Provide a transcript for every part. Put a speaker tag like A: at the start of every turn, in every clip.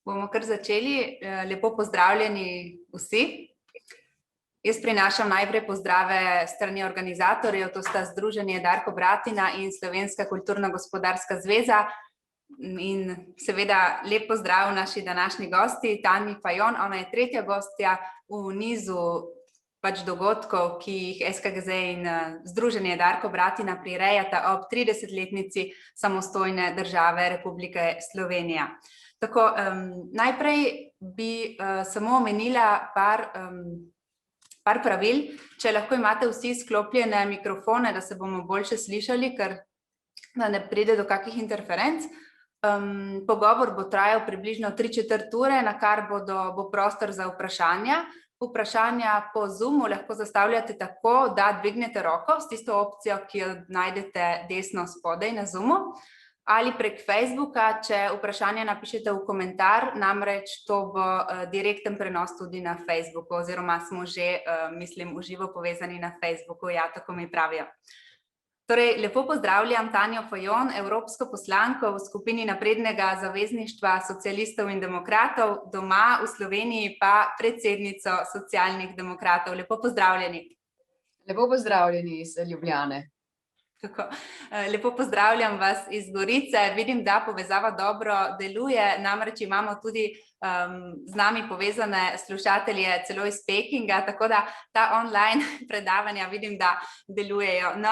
A: Bomo kar začeli. Lepo pozdravljeni vsi. Jaz prinašam najprej pozdrave strani organizatorjev, to sta Združenje Darko Bratina in Slovenska kulturno-gospodarska zveza. In seveda lep pozdrav naši današnji gosti, Tanji Fajon, ona je tretja gostja v nizu dogodkov, ki jih SKGZ in Združenje Darko Bratina prirejata ob 30-letnici samostojne države Republike Slovenija. Tako, najprej bi samo omenila par pravil, če lahko imate vsi sklopljene mikrofone, da se bomo boljše slišali, ker da ne pride do kakih interferenc. Pogovor bo trajal približno 3/4 ure, na kar bo prostor za vprašanja. Vprašanja po Zoomu lahko zastavljate tako, da dvignete roko s tisto opcijo, ki jo najdete desno spodaj na Zoomu, ali prek Facebooka, če vprašanje napišete v komentar, namreč to bo direkten prenos tudi na Facebooku, oziroma smo že, mislim, v živo povezani na Facebooku, ja, tako mi pravijo. Torej, lepo pozdravljam Tanjo Fajon, evropsko poslanko v skupini Naprednega zavezništva socialistov in demokratov, doma v Sloveniji pa predsednico Socialnih demokratov. Lepo pozdravljeni.
B: Lepo pozdravljeni iz Ljubljane.
A: Tako. Lepo pozdravljam vas iz Gorice. Vidim, da povezava dobro deluje, namreč imamo tudi z nami povezane slušatelje celo iz Pekinga, tako da ta online predavanja vidim, da delujejo. No,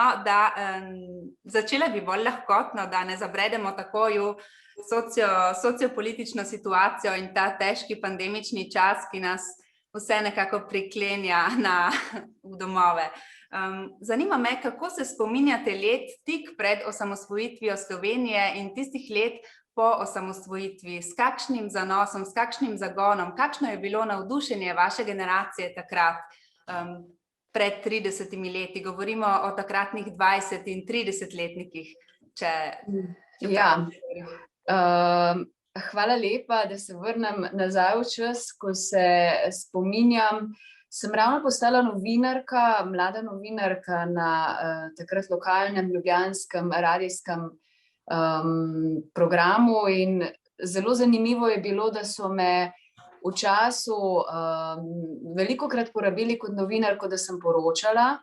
A: začela bi bolj lahkotno, da ne zabredemo takoj v sociopolitično situacijo in ta težki pandemični čas, ki nas vse nekako priklenja v domove. Zanima me, kako se spominjate let tik pred osamosvojitvijo Slovenije in tistih let po osamosvojitvi, s kakšnim zanosom, s kakšnim zagonom, kakšno je bilo navdušenje vaše generacije takrat, pred 30 leti, govorimo o takratnih 20 in 30-letnikih,
B: Hvala lepa, da se vrnem nazaj v čas, ko se spominjam. Sem ravno postala novinarka, mlada novinarka na takrat lokalnem ljubljanskem radijskem programu in zelo zanimivo je bilo, da so me v času velikokrat porabili kot novinarko, da sem poročala,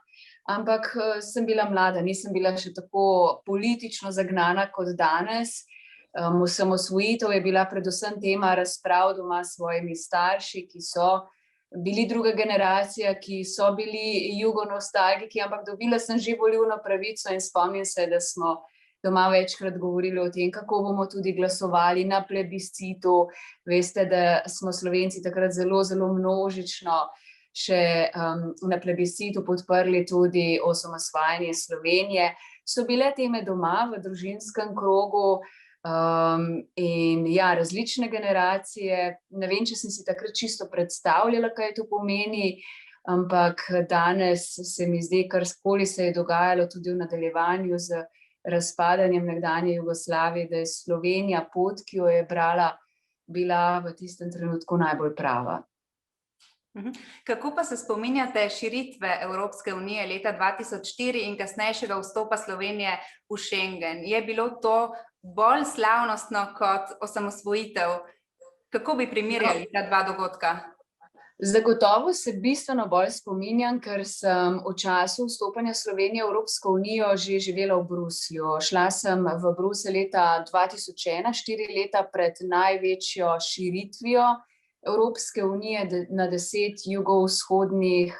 B: ampak sem bila mlada, nisem bila še tako politično zagnana kot danes. Osamosvojitev je bila predvsem tema razprav doma s svojimi starši, ki so bili druga generacija, ki so bili jugonostalgiki, ampak dobila sem že volilno pravico in spomnim se, da smo doma večkrat govorili o tem, kako bomo tudi glasovali na plebiscitu. Veste, da smo Slovenci takrat zelo, zelo množično še na plebiscitu podprli tudi osamosvajanje Slovenije. So bile teme doma v družinskem krogu, in ja, različne generacije, ne vem, če sem si takrat čisto predstavljala, kaj to pomeni, ampak danes se mi zdi, karkoli se je dogajalo tudi v nadaljevanju z razpadanjem nekdanje Jugoslavije, da je Slovenija pot, ki jo je brala, bila v tistem trenutku najbolj prava.
A: Kako pa se spominjate širitve Evropske unije leta 2004 in kasnejšega vstopa Slovenije v Schengen? Je bilo to bolj slavnostno kot osamosvojitev? Kako bi primerjali ta dva dogodka?
B: Zagotovo se bistveno bolj spominjam, ker sem v času vstopanja Slovenije v Evropsko unijo že živela v Bruslju. Šla sem v Bruselj leta 2001, 4 leta pred največjo širitvijo Evropske unije na 10 jugovzhodnih,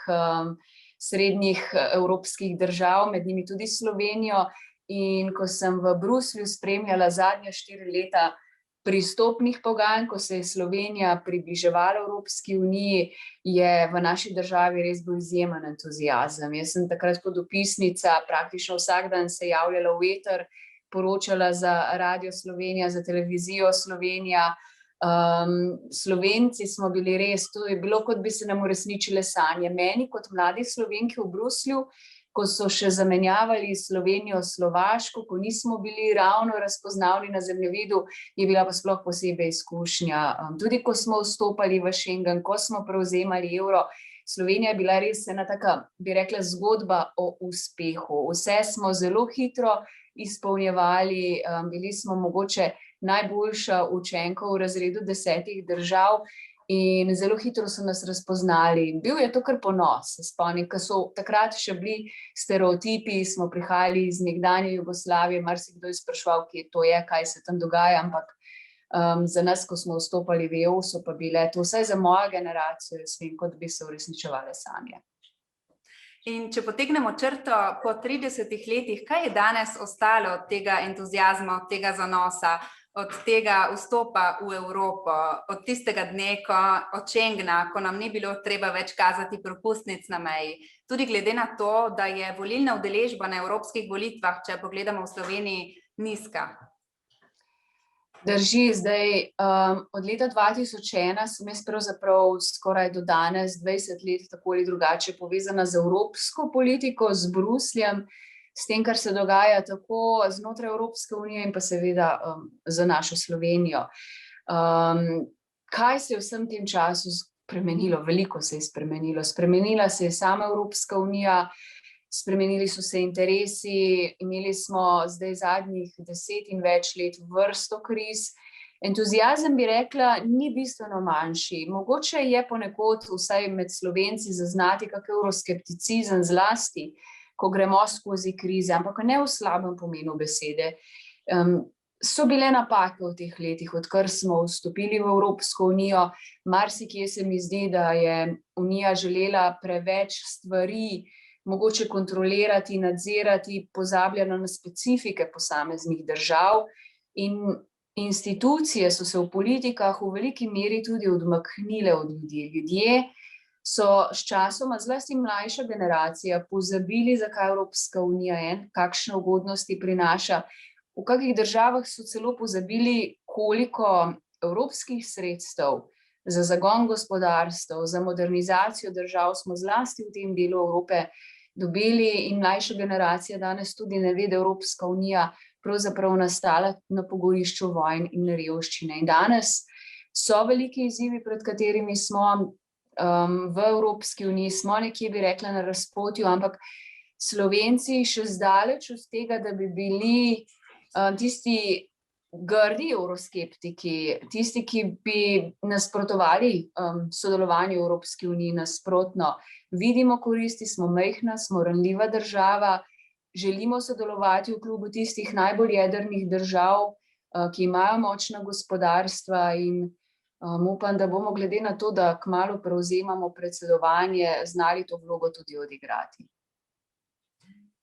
B: srednjih evropskih držav, med njimi tudi Slovenijo. In ko sem v Bruslju spremljala zadnja 4 leta pristopnih pogajanj, ko se je Slovenija približevala Evropski uniji, je v naši državi res bil izjemen entuziazem. Jaz sem takrat kot dopisnica praktično vsak dan se javljala v eter, poročala za Radio Slovenija, za televizijo Slovenija. Slovenci smo bili res, to je bilo, kot bi se nam uresničile sanje. Meni kot mladi Slovenki v Bruslju, ko so še zamenjavali Slovenijo s Slovaško, ko nismo bili ravno razpoznavni na zemljevidu, je bila pa sploh posebej izkušnja. Tudi ko smo vstopali v Schengen, ko smo prevzemali evro, Slovenija je bila res ena taka, bi rekla, zgodba o uspehu. Vse smo zelo hitro izpolnjevali, bili smo mogoče najboljša učenka v razredu 10 držav in zelo hitro so nas razpoznali. Bil je to kar ponos, se spomnim, ker so takrat še bili stereotipi, smo prihajali iz nekdanje Jugoslavije, marsikdo je spraševal, kje to je, kaj se tam dogaja, ampak za nas, ko smo vstopali v EU, so pa bile to vsaj za mojo generacijo, jaz vem, kot bi se uresničevale sanje.
A: In če potegnemo črto po 30 letih, kaj je danes ostalo od tega entuziazma, od tega zanosa, od tega vstopa v Evropo, od tistega dne, od Schengena, ko nam ni bilo treba več kazati propustnic na meji? Tudi glede na to, da je volilna udeležba na evropskih volitvah, če pogledamo v Sloveniji, nizka.
B: Drži, zdaj od leta 2001 sem jaz pravzaprav skoraj do danes 20 let tako ali drugače povezana z evropsko politiko, z Brusljem, s tem, kar se dogaja tako znotraj Evropske unije in pa seveda za našo Slovenijo. Kaj se je v vsem tem času spremenilo? Veliko se je spremenilo. Spremenila se je sama Evropska unija, spremenili so se interesi, imeli smo zdaj zadnjih 10 in več let vrsto kriz. Entuziazem, bi rekla, ni bistveno manjši. Mogoče je ponekod vsaj med Slovenci zaznati kak evroskepticizem zlasti, ko gremo skozi krize, ampak ne v slabem pomenu besede. So bile napake v teh letih, odkar smo vstopili v Evropsko unijo. Marsikje se mi zdi, da je Unija želela preveč stvari mogoče kontrolirati, nadzirati, pozabljeno na specifike posameznih držav in institucije so se v politikah v veliki meri tudi odmaknile od ljudi. Ljudje so s časoma, zlasti mlajša generacija, pozabili, zakaj Evropska unija je, kakšne ugodnosti prinaša. V kakih državah so celo pozabili, koliko evropskih sredstev za zagon gospodarstev, za modernizacijo držav smo zlasti v tem delu Evrope dobili in mlajša generacija danes tudi ne ve, da Evropska unija pravzaprav nastala na pogorišču vojn in revščine. In danes so veliki izzivi, pred katerimi smo v Evropski uniji, smo nekje, bi rekla, na razpotju, ampak Slovenci še zdaleč od tega, da bi bili tisti grdi evroskeptiki, tisti, ki bi nasprotovali sodelovanju v Evropski uniji, nasprotno. Vidimo koristi, smo majhna, smo ranljiva država, želimo sodelovati v klubu tistih najbolj jedrnih držav, ki imajo močna gospodarstva in upam, da bomo glede na to, da kmalu prevzemamo predsedovanje, znali to vlogo tudi odigrati.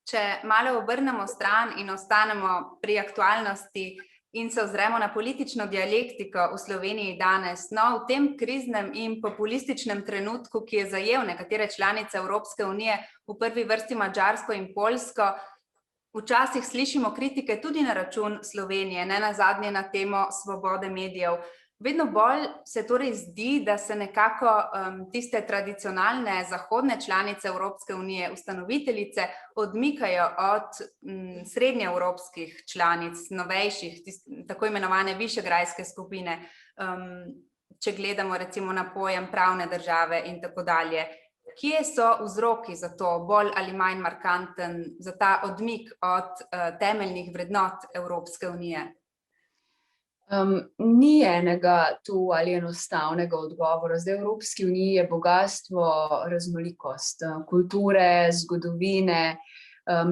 A: Če malo obrnemo stran in ostanemo pri aktualnosti in se ozremo na politično dialektiko v Sloveniji danes, v tem kriznem in populističnem trenutku, ki je zajel nekatere članice Evropske unije, v prvi vrsti Madžarsko in Poljsko, včasih slišimo kritike tudi na račun Slovenije, ne nazadnje na temo svobode medijev. Vedno bolj se torej zdi, da se nekako tiste tradicionalne zahodne članice Evropske unije, ustanoviteljice, odmikajo od srednjeevropskih članic, novejših, tako imenovane višegrajske skupine, če gledamo recimo na pojem pravne države in tako dalje. Kje so vzroki za to, bolj ali manj markanten, za ta odmik od temeljnih vrednot Evropske unije?
B: Ni enega tu ali enostavnega odgovora. Zdaj v Evropski uniji je bogatstvo, raznolikost, kulture, zgodovine,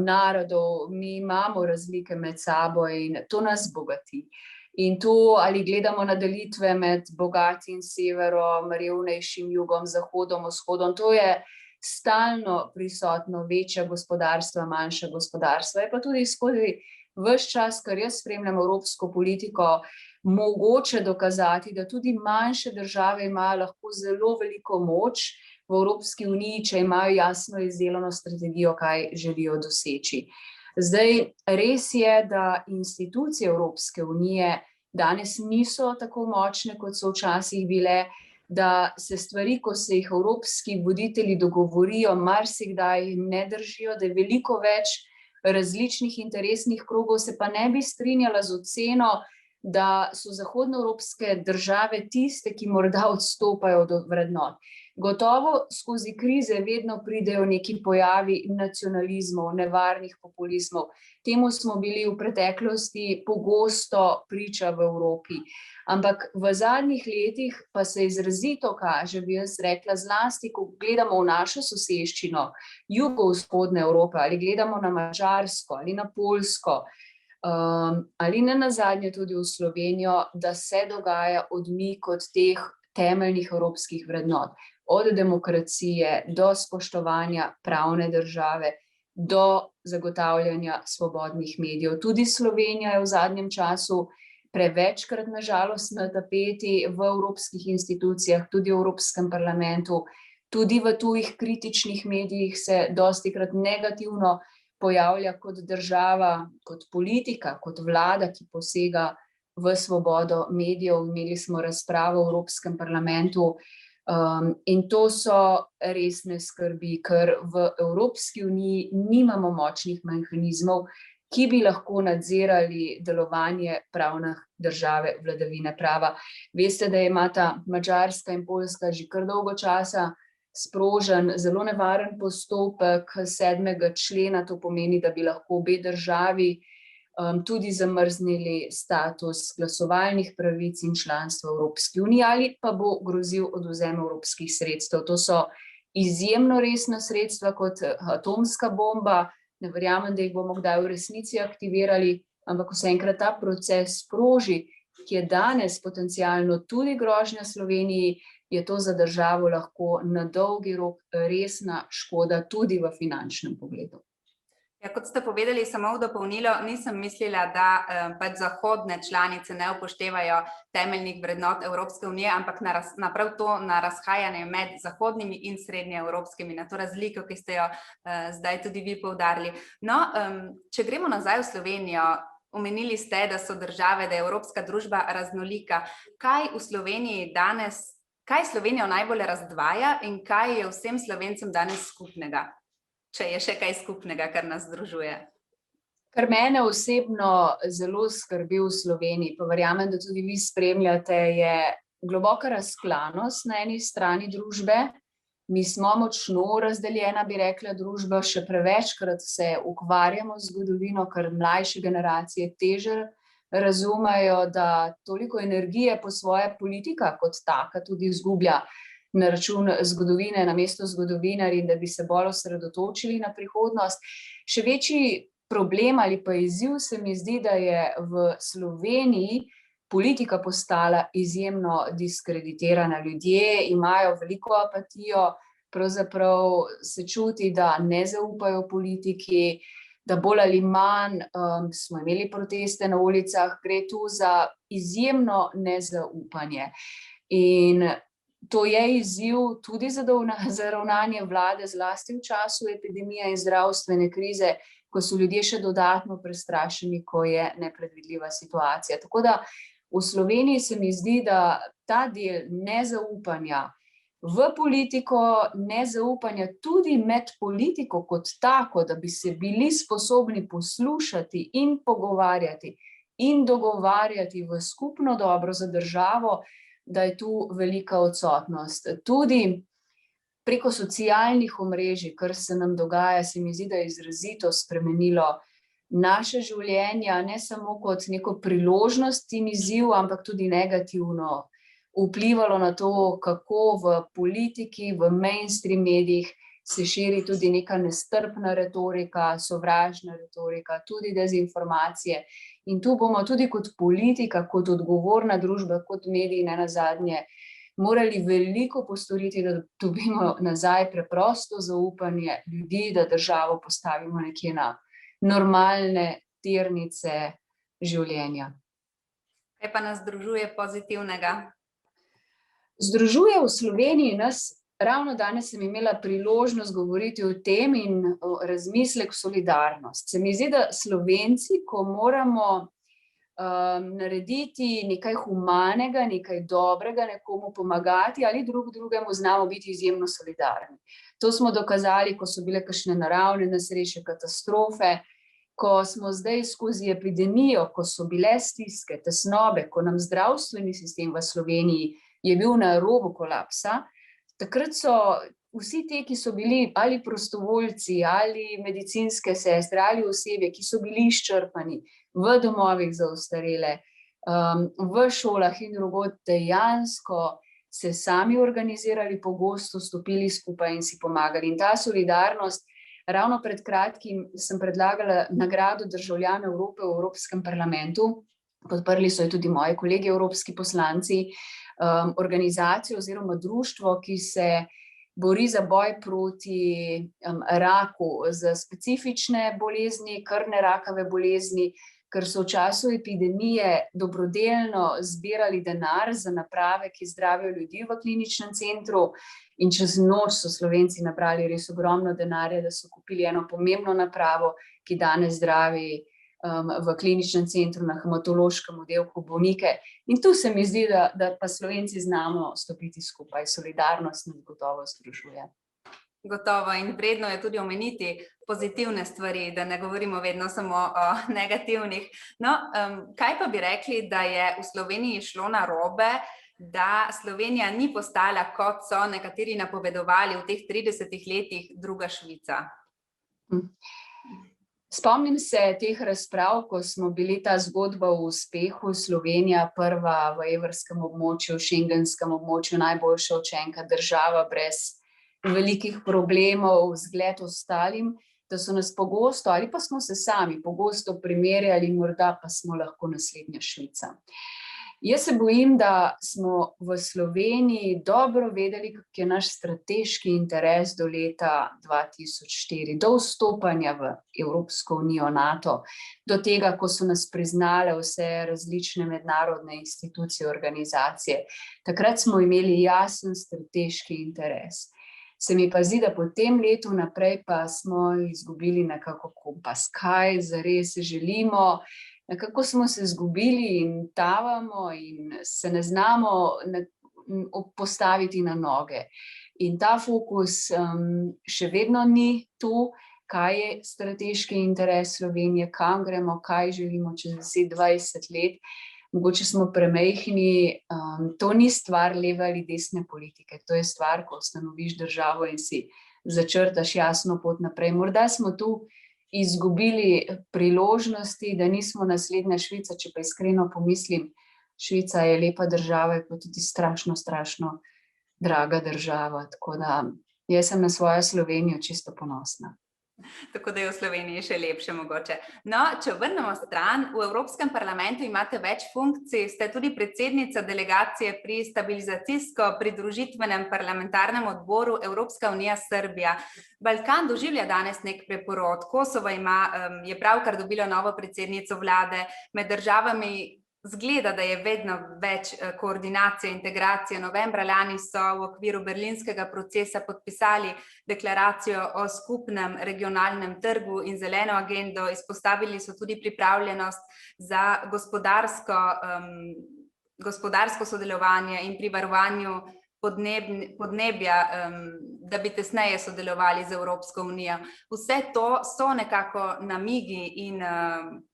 B: narodov. Mi imamo razlike med sabo in to nas bogati. In tu ali gledamo na delitve med bogatim severom, revnejšim jugom, zahodom, vzhodom, to je stalno prisotno, večja gospodarstva, manjša gospodarstva. Je pa tudi skozi ves čas, kar jaz spremljam evropsko politiko, mogoče dokazati, da tudi manjše države imajo lahko zelo veliko moč v Evropski uniji, če imajo jasno izdelano strategijo, kaj želijo doseči. Zdaj, res je, da institucije Evropske unije danes niso tako močne, kot so včasih bile, da se stvari, ko se jih evropski voditelji dogovorijo, marsikdaj ne držijo, da je veliko več različnih interesnih krogov, se pa ne bi strinjala z oceno, da so zahodnoevropske države tiste, ki morda odstopajo od vrednot. Gotovo skozi krize vedno pridejo neki pojavi nacionalizmov, nevarnih populizmov. Temu smo bili v preteklosti pogosto priča v Evropi. Ampak v zadnjih letih pa se izrazito kaže, bi jaz rekla, zlasti, ko gledamo v našo soseščino, jugovzhodne Evrope, ali gledamo na Madžarsko ali na Poljsko, ali ne nazadnje tudi v Slovenijo, da se dogaja odmik od teh temeljnih evropskih vrednot. Od demokracije do spoštovanja pravne države, do zagotavljanja svobodnih medijev. Tudi Slovenija je v zadnjem času prevečkrat na žalost na tapeti v evropskih institucijah, tudi v Evropskem parlamentu, tudi v tujih kritičnih medijih se dostikrat negativno pojavlja kot država, kot politika, kot vlada, ki posega v svobodo medijev. Imeli smo razpravo v Evropskem parlamentu, in to so resne skrbi, ker v Evropski uniji nimamo močnih mehanizmov, ki bi lahko nadzirali delovanje pravne države, vladavine prava. Veste, da imata Madžarska in Poljska že kar dolgo časa sprožen zelo nevaren postopek 7. člena, to pomeni, da bi lahko obe državi tudi zamrznili status glasovalnih pravic in članstva v Evropski uniji, ali pa bo grozil odvzem evropskih sredstev. To so izjemno resna sredstva kot atomska bomba, ne verjamem, da jih bomo kdaj v resnici aktivirali, ampak ko se enkrat ta proces sproži, ki je danes potencialno tudi grožnja Sloveniji, je to za državo lahko na dolgi rok resna škoda tudi v finančnem pogledu.
A: Ja, kot ste povedali, samo v dopolnilo, nisem mislila, da pač zahodne članice ne upoštevajo temeljnih vrednot Evropske unije, ampak prav to na razhajanje med zahodnimi in srednjeevropskimi, na to razliko, ki ste jo zdaj tudi vi poudarili. No, če gremo nazaj v Slovenijo, omenili ste, da so države, da je evropska družba raznolika. Kaj v Sloveniji danes, kaj Slovenijo najbolj razdvaja in kaj je vsem Slovencem danes skupnega? Če je še kaj skupnega, kar nas združuje.
B: Kar mene osebno zelo skrbi v Sloveniji, pa verjamem, da tudi vi spremljate, je globoka razklanost na eni strani družbe. Mi smo močno razdeljena, bi rekla, družba, še prevečkrat se ukvarjamo z zgodovino, ker mlajše generacije teže razumejo, da toliko energije po svoje politika kot taka tudi izgublja na račun zgodovine, namesto zgodovinarji, da bi se bolj osredotočili na prihodnost. Še večji problem ali pa izziv se mi zdi, da je v Sloveniji politika postala izjemno diskreditirana. Ljudje imajo veliko apatijo, pravzaprav se čuti, da ne zaupajo politiki, da bolj ali manj smo imeli proteste na ulicah, gre tu za izjemno nezaupanje. In to je izziv tudi za ravnanje vlade, zlasti v času epidemije in zdravstvene krize, ko so ljudje še dodatno prestrašeni, ko je nepredvidljiva situacija. Tako da v Sloveniji se mi zdi, da ta del nezaupanja v politiko, nezaupanja tudi med politiko kot tako, da bi se bili sposobni poslušati in pogovarjati in dogovarjati v skupno dobro za državo, da je tu velika odsotnost. Tudi preko socialnih omrežij, kar se nam dogaja, se mi zdi, da je izrazito spremenilo naše življenja, ne samo kot neko priložnost in izziv, ampak tudi negativno vplivalo na to, kako v politiki, v mainstream medijih se širi tudi neka nestrpna retorika, sovražna retorika, tudi dezinformacije. In tu bomo tudi kot politika, kot odgovorna družba, kot mediji nenazadnje, morali veliko postoriti, da dobimo nazaj preprosto zaupanje ljudi, da državo postavimo nekje na normalne tirnice življenja.
A: Kaj pa nas združuje pozitivnega?
B: Združuje v Sloveniji nas, ravno danes sem imela priložnost govoriti o tem in o razmislek solidarnost. Se mi zdi, da Slovenci, ko moramo narediti nekaj humanega, nekaj dobrega, nekomu pomagati ali drugemu, znamo biti izjemno solidarni. To smo dokazali, ko so bile kakšne naravne nesreče, katastrofe, ko smo zdaj skozi epidemijo, ko so bile stiske, tesnobe, ko nam zdravstveni sistem v Sloveniji je bil na robu kolapsa, takrat so vsi ti, ki so bili ali prostovoljci, ali medicinske sestre, ali osebje, ki so bili izčrpani v domovih za ostarele, v šolah in drugod, dejansko se sami organizirali, pogosto stopili skupaj in si pomagali. In ta solidarnost, ravno pred kratkim sem predlagala nagrado Državljan Evrope v Evropskem parlamentu, podprli so jo tudi moji kolegi evropski poslanci, organizacijo oziroma društvo, ki se bori za boj proti raku, za specifične bolezni, krvne rakave bolezni, ker so v času epidemije dobrodelno zbirali denar za naprave, ki zdravijo ljudi v kliničnem centru, in čez noč so Slovenci nabrali res ogromno denarja, da so kupili eno pomembno napravo, ki danes zdravi v kliničnem centru na hematološkem oddelku bolnike. In tu se mi zdi, da pa Slovenci znamo stopiti skupaj, solidarnost nas gotovo združuje.
A: Gotovo, in vredno je tudi omeniti pozitivne stvari, da ne govorimo vedno samo o negativnih. No, kaj pa bi rekli, da je v Sloveniji šlo narobe, da Slovenija ni postala, kot so nekateri napovedovali v teh 30 letih, druga Švica?
B: Spomnim se teh razprav, ko smo bili ta zgodba o uspehu, Slovenija prva v evrskem območju, šengenskem območju, najboljša učenka, država brez velikih problemov, zgled ostalim, da so nas pogosto, ali pa smo se sami pogosto primerjali, morda pa smo lahko naslednja Švica. Jaz se bojim, da smo v Sloveniji dobro vedeli, kak je naš strateški interes do leta 2004, do vstopanja v Evropsko unijo, NATO, do tega, ko so nas priznale vse različne mednarodne institucije, organizacije. Takrat smo imeli jasen strateški interes. Se mi pa zdi, da po tem letu naprej pa smo izgubili nekako kompas, kaj zares želimo. Nekako smo se izgubili in tavamo in se ne znamo postaviti na noge. In ta fokus še vedno ni tu, kaj je strateški interes Slovenije, kam gremo, kaj želimo čez 10-20 let. Mogoče smo premajhni, to ni stvar leve ali desne politike, to je stvar, ko ustanoviš državo in si začrtaš jasno pot naprej. Morda smo tu izgubili priložnosti, da nismo naslednja Švica, če pa iskreno pomislim, Švica je lepa država, je pa tudi strašno, strašno draga država, tako da jaz sem na svojo Slovenijo čisto ponosna.
A: Tako da je v Sloveniji še lepše mogoče. No, če vrnemo stran, v Evropskem parlamentu imate več funkcij, ste tudi predsednica delegacije pri stabilizacijsko pridružitvenem parlamentarnem odboru Evropska unija Srbija. Balkan doživlja danes nek preporod. Kosovo je pravkar dobilo novo predsednico vlade, med državami zgleda, da je vedno več koordinacije, integracije. Novembra lani so v okviru berlinskega procesa podpisali deklaracijo o skupnem regionalnem trgu in zeleno agendo, izpostavili so tudi pripravljenost za gospodarsko sodelovanje in pri varovanju podnebja, da bi tesneje sodelovali z Evropsko unijo. Vse to so nekako namigi in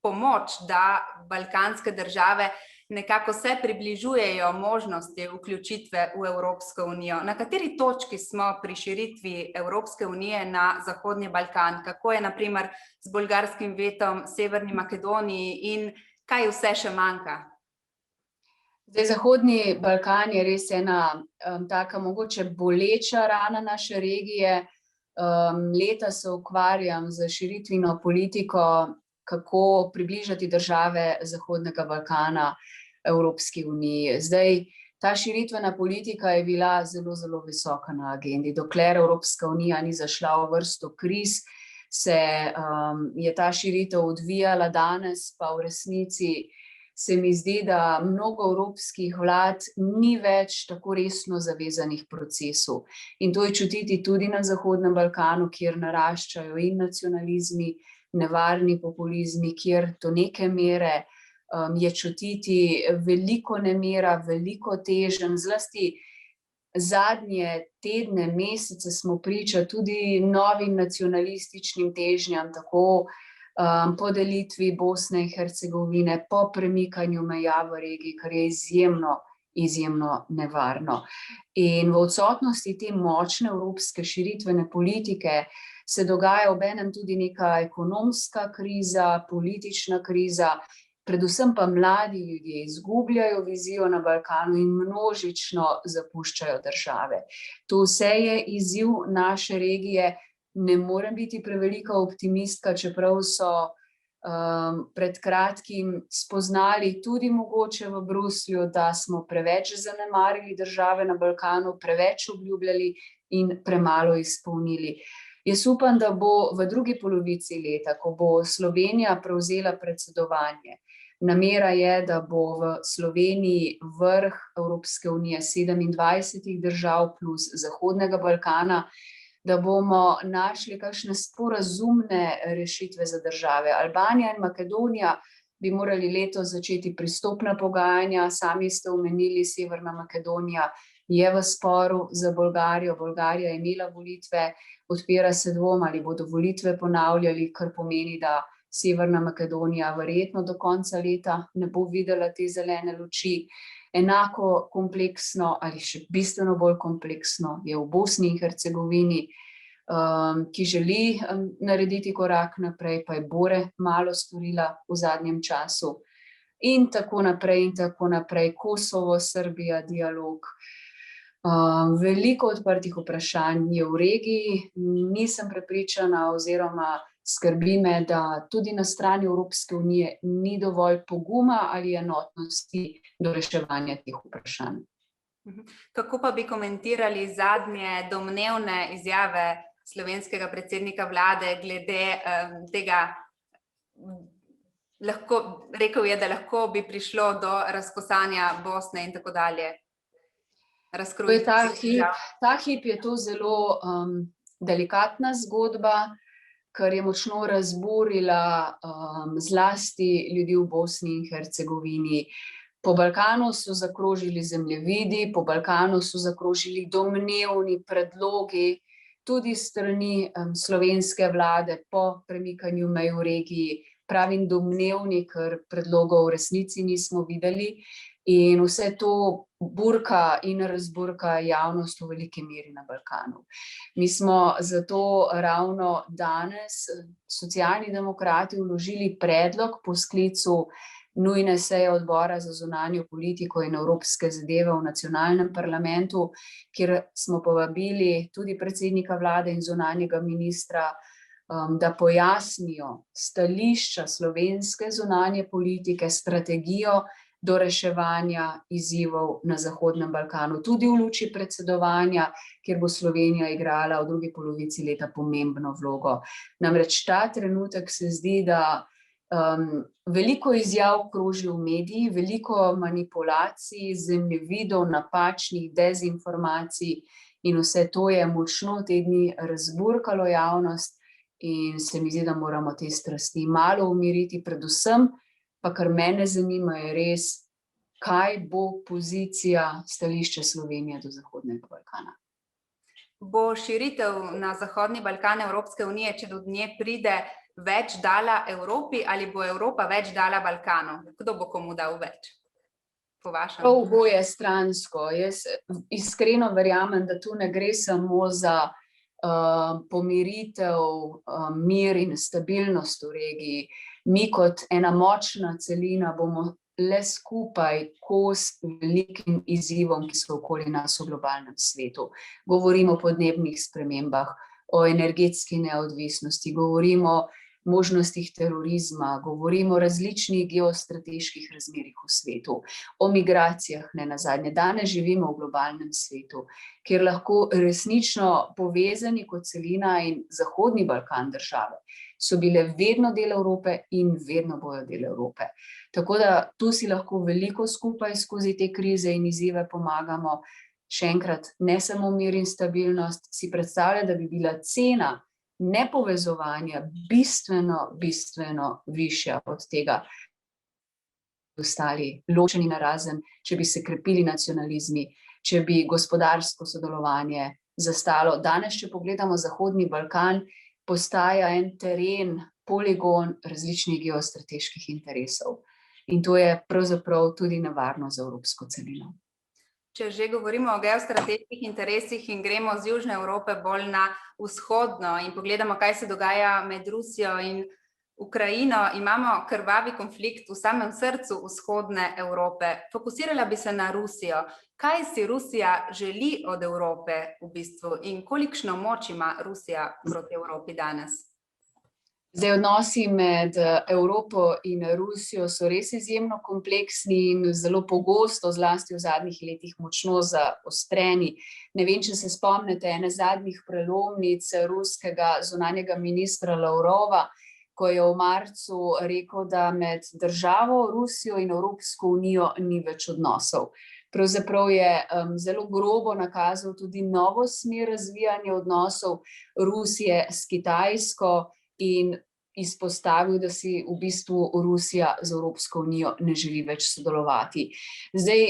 A: pomoč, da balkanske države nekako se približujejo možnosti vključitve v Evropsko unijo. Na kateri točki smo pri širitvi Evropske unije na Zahodni Balkan? Kako je na primer z bolgarskim vetom Severni Makedoniji in kaj vse še manjka?
B: Zdaj, Zahodni Balkan je res ena taka mogoče boleča rana naše regije. Leta se ukvarjam z širitveno politiko, kako približati države Zahodnega Balkana Evropski uniji. Zdaj, ta širitvena politika je bila zelo, zelo visoka na agendi. Dokler Evropska unija ni zašla v vrsto kriz, je ta širitev odvijala, danes pa v resnici se mi zdi, da mnogo evropskih vlad ni več tako resno zavezanih procesu. In to je čutiti tudi na Zahodnem Balkanu, kjer naraščajo in nacionalizmi, nevarni populizmi, kjer do neke mere je čutiti veliko nemira, veliko teženj, zlasti zadnje tedne, mesece smo priča tudi novim nacionalističnim težnjam, tako po delitvi Bosne in Hercegovine, po premikanju meja v regiji, kar je izjemno izjemno nevarno. In v odsotnosti te močne evropske širitvene politike se dogaja obenem tudi neka ekonomska kriza, politična kriza, predvsem pa mladi ljudje izgubljajo vizijo na Balkanu in množično zapuščajo države. To vse je izziv naše regije. Ne morem biti prevelika optimistka, čeprav so pred kratkim spoznali tudi mogoče v Bruslju, da smo preveč zanemarili države na Balkanu, preveč obljubljali in premalo izpolnili. Jaz upam, da bo v drugi polovici leta, ko bo Slovenija prevzela predsedovanje, namera je, da bo v Sloveniji vrh Evropske unije 27 držav plus Zahodnega Balkana, da bomo našli kakšne sporazumne rešitve za države. Albanija in Makedonija bi morali letos začeti pristopna pogajanja, sami ste omenili, Severna Makedonija je v sporu za Bolgarijo, Bolgarija je imela volitve, odpira se dvom, ali bodo volitve ponavljali, kar pomeni, da Severna Makedonija verjetno do konca leta ne bo videla te zelene luči. Enako kompleksno ali še bistveno bolj kompleksno je v Bosni in Hercegovini, ki želi narediti korak naprej, pa je bore malo storila v zadnjem času. In tako naprej, Kosovo, Srbija, dialog. Veliko odprtih vprašanj je v regiji, nisem prepričana oziroma skrbi me, da tudi na strani Evropske unije ni dovolj poguma ali enotnosti do reševanja teh vprašanj.
A: Kako pa bi komentirali zadnje domnevne izjave slovenskega predsednika vlade glede tega, rekel je, da lahko bi prišlo do razkosanja Bosne in tako dalje?
B: Ta hip je to zelo delikatna zgodba, kar je močno razburila zlasti ljudi v Bosni in Hercegovini. Po Balkanu so zakrožili zemljevidi, po Balkanu so zakrožili domnevni predlogi, tudi strani slovenske vlade po premikanju mej v regiji. Pravim domnevni, ker predlogov v resnici nismo videli. In vse to burka in razburka javnost v veliki meri na Balkanu. Mi smo zato ravno danes, Socialni demokrati, vložili predlog po sklicu nujne seje odbora za zunanjo politiko in evropske zadeve v nacionalnem parlamentu, kjer smo povabili tudi predsednika vlade in zunanjega ministra, da pojasnijo stališča slovenske zunanje politike, strategijo do reševanja izzivov na Zahodnem Balkanu, tudi v luči predsedovanja, kjer bo Slovenija igrala v drugi polovici leta pomembno vlogo. Namreč ta trenutek se zdi, da veliko izjav kroži v mediji, veliko manipulacij, zemljevidov, napačnih dezinformacij in vse to je močno te dni razburkalo javnost in se mi zdi, da moramo te strasti malo umiriti, predvsem pa kar mene zanima je res, kaj bo pozicija stališča Slovenije do Zahodnega Balkana.
A: Bo širitev na Zahodni Balkan Evropske unije, če do nje pride, več dala Evropi ali bo Evropa več dala Balkanu? Kdo bo komu dal več? Po vašem?
B: Oboje stransko. Jaz iskreno verjamem, da tu ne gre samo za pomiritev, mir in stabilnost v regiji. Mi kot ena močna celina bomo le skupaj kos velikim izzivom, ki so okoli nas v globalnem svetu. Govorimo o podnebnih spremembah, o energetski neodvisnosti, govorimo o možnostih terorizma, govorimo o različnih geostrateških razmerih v svetu, o migracijah nenazadnje. Danes živimo v globalnem svetu, kjer lahko resnično povezani kot celina in Zahodni Balkan države so bile vedno del Evrope in vedno bojo del Evrope. Tako da tu si lahko veliko skupaj skozi te krize in izzive pomagamo. Še enkrat, ne samo mir in stabilnost, si predstavlja, da bi bila cena nepovezovanja bistveno višja od tega, ostali ločeni narazen, če bi se krepili nacionalizmi, če bi gospodarsko sodelovanje zastalo. Danes, če pogledamo Zahodni Balkan, postaja en teren, poligon različnih geostrateških interesov. In to je pravzaprav tudi nevarno za evropsko celino.
A: Če že govorimo o geostrateških interesih in gremo z Južne Evrope bolj na vzhodno in pogledamo, kaj se dogaja med Rusijo in Ukrajino, imamo krvavi konflikt v samem srcu vzhodne Evrope. Fokusirala bi se na Rusijo. Kaj si Rusija želi od Evrope v bistvu in kolikšno moč ima Rusija proti Evropi danes?
B: Zdaj, odnosi med Evropo in Rusijo so res izjemno kompleksni in zelo pogosto, zlasti v zadnjih letih, močno zaostreni. Ne vem, če se spomnite ene zadnjih prelomnic ruskega zunanjega ministra Lavrova, ko je v marcu rekel, da med državo Rusijo in Evropsko unijo ni več odnosov. Pravzaprav je zelo grobo nakazal tudi novo smer razvijanja odnosov Rusije s Kitajsko in izpostavil, da si v bistvu Rusija z Evropsko unijo ne želi več sodelovati. Zdaj,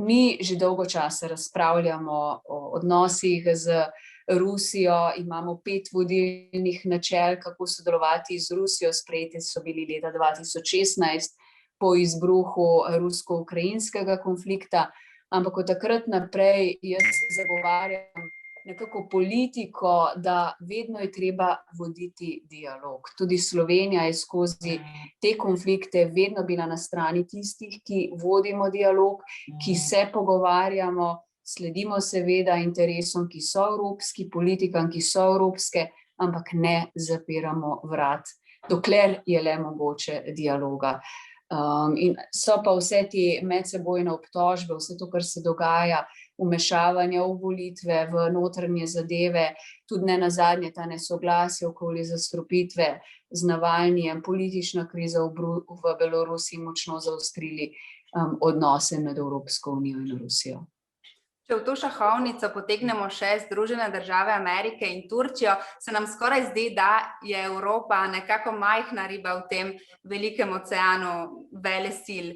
B: mi že dolgo časa razpravljamo o odnosih z Rusijo, imamo 5 vodilnih načel, kako sodelovati z Rusijo, sprejeti so bili leta 2016 po izbruhu rusko-ukrajinskega konflikta, ampak od takrat naprej jaz zagovarjam nekako politiko, da vedno je treba voditi dialog. Tudi Slovenija je skozi te konflikte vedno bila na strani tistih, ki vodimo dialog, ki se pogovarjamo, sledimo seveda interesom, ki so evropski, politikam, ki so evropske, ampak ne zapiramo vrat, dokler je le mogoče dialoga. In so pa vse te medsebojne obtožbe, vse to, kar se dogaja, vmešavanja v volitve, v notranje zadeve, tudi nenazadnje ta nesoglasje okoli zastrupitve z Navalnijem, politična kriza v Belorusiji močno zaostrili odnose med Evropsko unijo in Rusijo.
A: Če v to šahovnico potegnemo še Združene države Amerike in Turčijo, se nam skoraj zdi, da je Evropa nekako majhna riba v tem velikem oceanu velesil.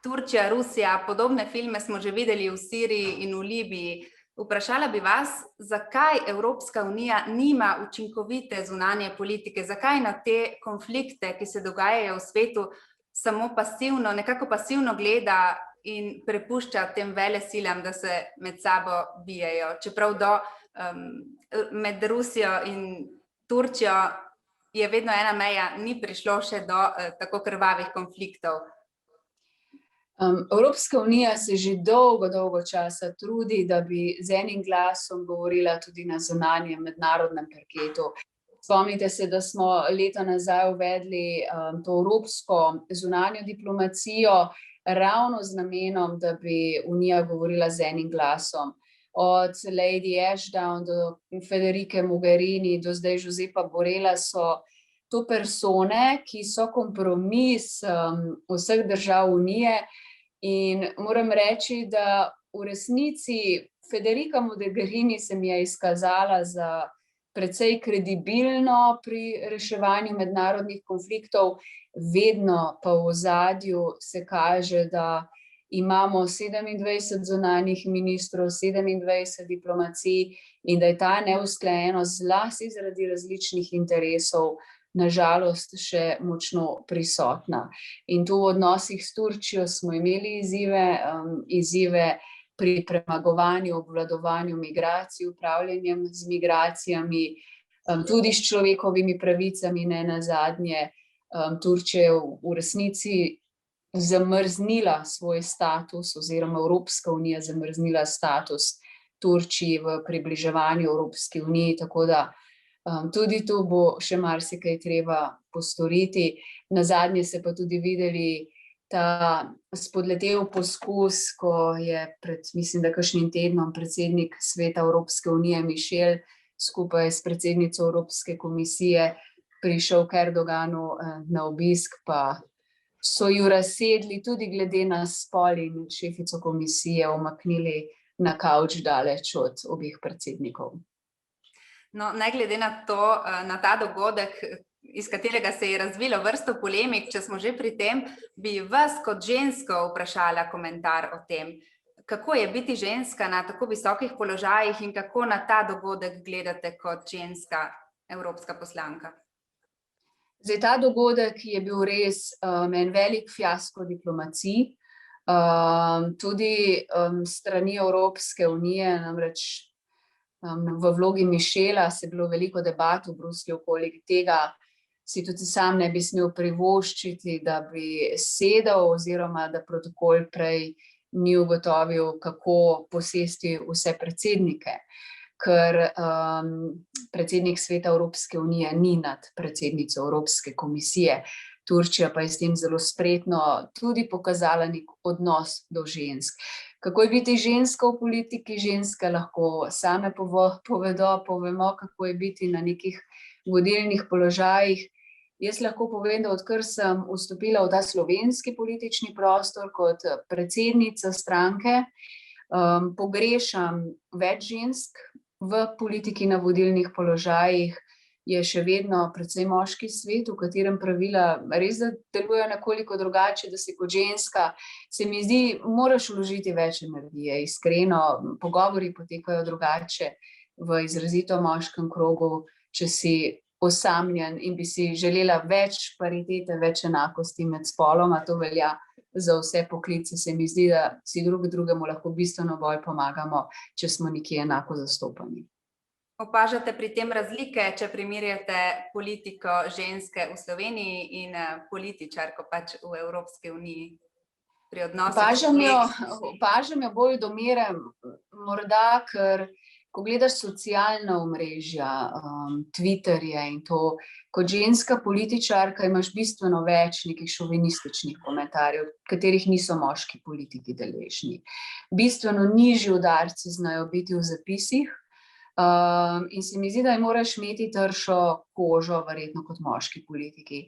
A: Turčija, Rusija, podobne filme smo že videli v Siriji in v Libiji. Vprašala bi vas, zakaj Evropska unija nima učinkovite zunanje politike, zakaj na te konflikte, ki se dogajajo v svetu, samo pasivno, nekako pasivno gleda in prepušča tem velesilam, da se med sabo bijejo. Čeprav med Rusijo in Turčijo je vedno ena meja, ni prišlo še do tako krvavih konfliktov.
B: Evropska unija se že dolgo časa trudi, da bi z enim glasom govorila tudi na zunanjem mednarodnem parketu. Spomnite se, da smo leta nazaj uvedli to evropsko zunanjo diplomacijo, ravno z namenom, da bi Unija govorila z enim glasom. Od Lady Ashton do Federike Mogherini do zdaj Josepa Borrella so to persone, ki so kompromis vseh držav Unije, in moram reči, da v resnici Federica Mogherini se mi je izkazala za precej kredibilno pri reševanju mednarodnih konfliktov, vedno pa v ozadju se kaže, da imamo 27 zunanjih ministrov, 27 diplomacij in da je ta neusklajenost zlasti zaradi različnih interesov na žalost še močno prisotna. In tu v odnosih s Turčijo smo imeli izzive pri premagovanju, obvladovanju migracij, upravljanjem z migracijami, tudi s človekovimi pravicami, nenazadnje. Turčija je v resnici zamrznila svoj status, oziroma Evropska unija zamrznila status Turčiji v približevanju Evropski uniji, tako da tudi tu bo še marsikaj treba postoriti. Nazadnje se pa tudi videli ta spodletel poskus, ko je pred, mislim, da kakšnim tednom predsednik Sveta Evropske unije Michel skupaj s predsednico Evropske komisije prišel k Erdoganu na obisk, pa so ju razsedli tudi glede na spol in šefico komisije omaknili na kavč daleč od obeh predsednikov.
A: No, ne glede na to, na ta dogodek, iz katerega se je razvilo vrsto polemik, če smo že pri tem, bi vas kot žensko vprašala komentar o tem. Kako je biti ženska na tako visokih položajih in kako na ta dogodek gledate kot ženska evropska poslanka?
B: Zdaj, ta dogodek je bil res en velik fiasko diplomacij. Tudi strani Evropske unije, namreč v vlogi Mišela se je bilo veliko debat v Bruslju okoli tega, si tudi sam ne bi smel privoščiti, da bi sedel oziroma da protokol prej ni ugotovil, kako posesti vse predsednike, ker predsednik Sveta Evropske unije ni nad predsednico Evropske komisije. Turčija pa je s tem zelo spretno tudi pokazala nek odnos do žensk. Kako je biti ženska v politiki? Ženske lahko same povemo, kako je biti na nekih vodilnih položajih. Jaz lahko povem, da odkar sem vstopila v ta slovenski politični prostor kot predsednica stranke, pogrešam več žensk v politiki na vodilnih položajih. Je še vedno precej moški svet, v katerem pravila res delujejo nekoliko drugače, da si kot ženska, se mi zdi, moraš vložiti več energije, iskreno, pogovori potekajo drugače v izrazito moškem krogu, če si osamljen in bi si želela več paritete, več enakosti med spoloma, to velja za vse poklice, se mi zdi, da si drugemu lahko bistveno bolj pomagamo, če smo nekje enako zastopani.
A: Opažate pri tem razlike, če primerjate politiko ženske v Sloveniji in političarko pač v Evropski uniji pri odnosih?
B: Opažam jo bolj do mere, morda, ker ko gledaš socialna omrežja, Twitterje in to, kot ženska političarka imaš bistveno več nekih šovinističnih komentarjev, katerih niso moški politiki deležni. Bistveno nižji udarci znajo biti v zapisih, in se mi zdi, da moraš imeti tršo kožo, verjetno kot moški politiki.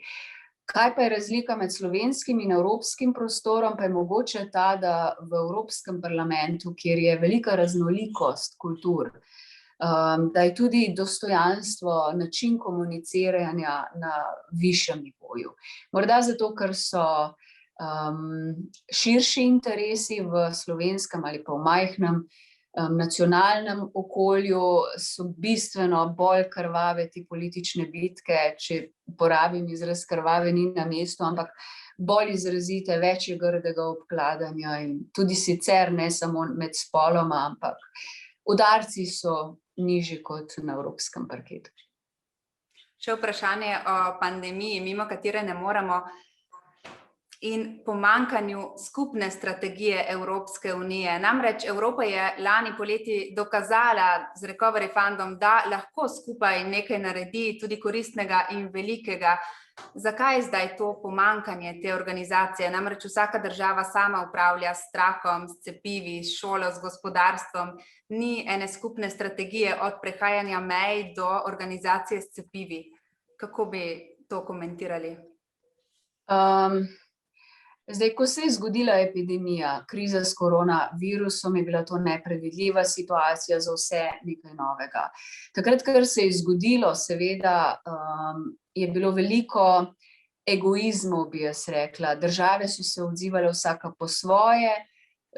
B: Kaj pa je razlika med slovenskim in evropskim prostorom, pa je mogoče ta, da v Evropskem parlamentu, kjer je velika raznolikost kultur, da je tudi dostojanstvo, način komuniciranja na višjem nivoju. Morda zato, ker so širši interesi v slovenskem ali pa v majhnem nacionalnem okolju, so bistveno bolj krvave te politične bitke, če uporabim izraz krvave, ni na mestu, ampak bolj izrazite, več je grdega obkladanja in tudi sicer ne samo med spoloma, ampak udarci so nižji kot na evropskem parketu.
A: Še vprašanje o pandemiji, mimo katere ne moremo, in pomanjkanju skupne strategije Evropske unije. Namreč Evropa je lani poleti dokazala z Recovery fundom, da lahko skupaj nekaj naredi, tudi koristnega in velikega. Zakaj je zdaj to pomanjkanje te organizacije? Namreč vsaka država sama upravlja s strahom, s cepivi, s šolo, s gospodarstvom. Ni ene skupne strategije od prehajanja mej do organizacije s cepivi. Kako bi to komentirali?
B: Zdaj, ko se je zgodila epidemija, kriza s koronavirusom, je bila to nepredvidljiva situacija za vse nekaj novega. Takrat, kar se je zgodilo, seveda je bilo veliko egoizmov, bi jaz rekla. Države so se odzivale vsaka po svoje,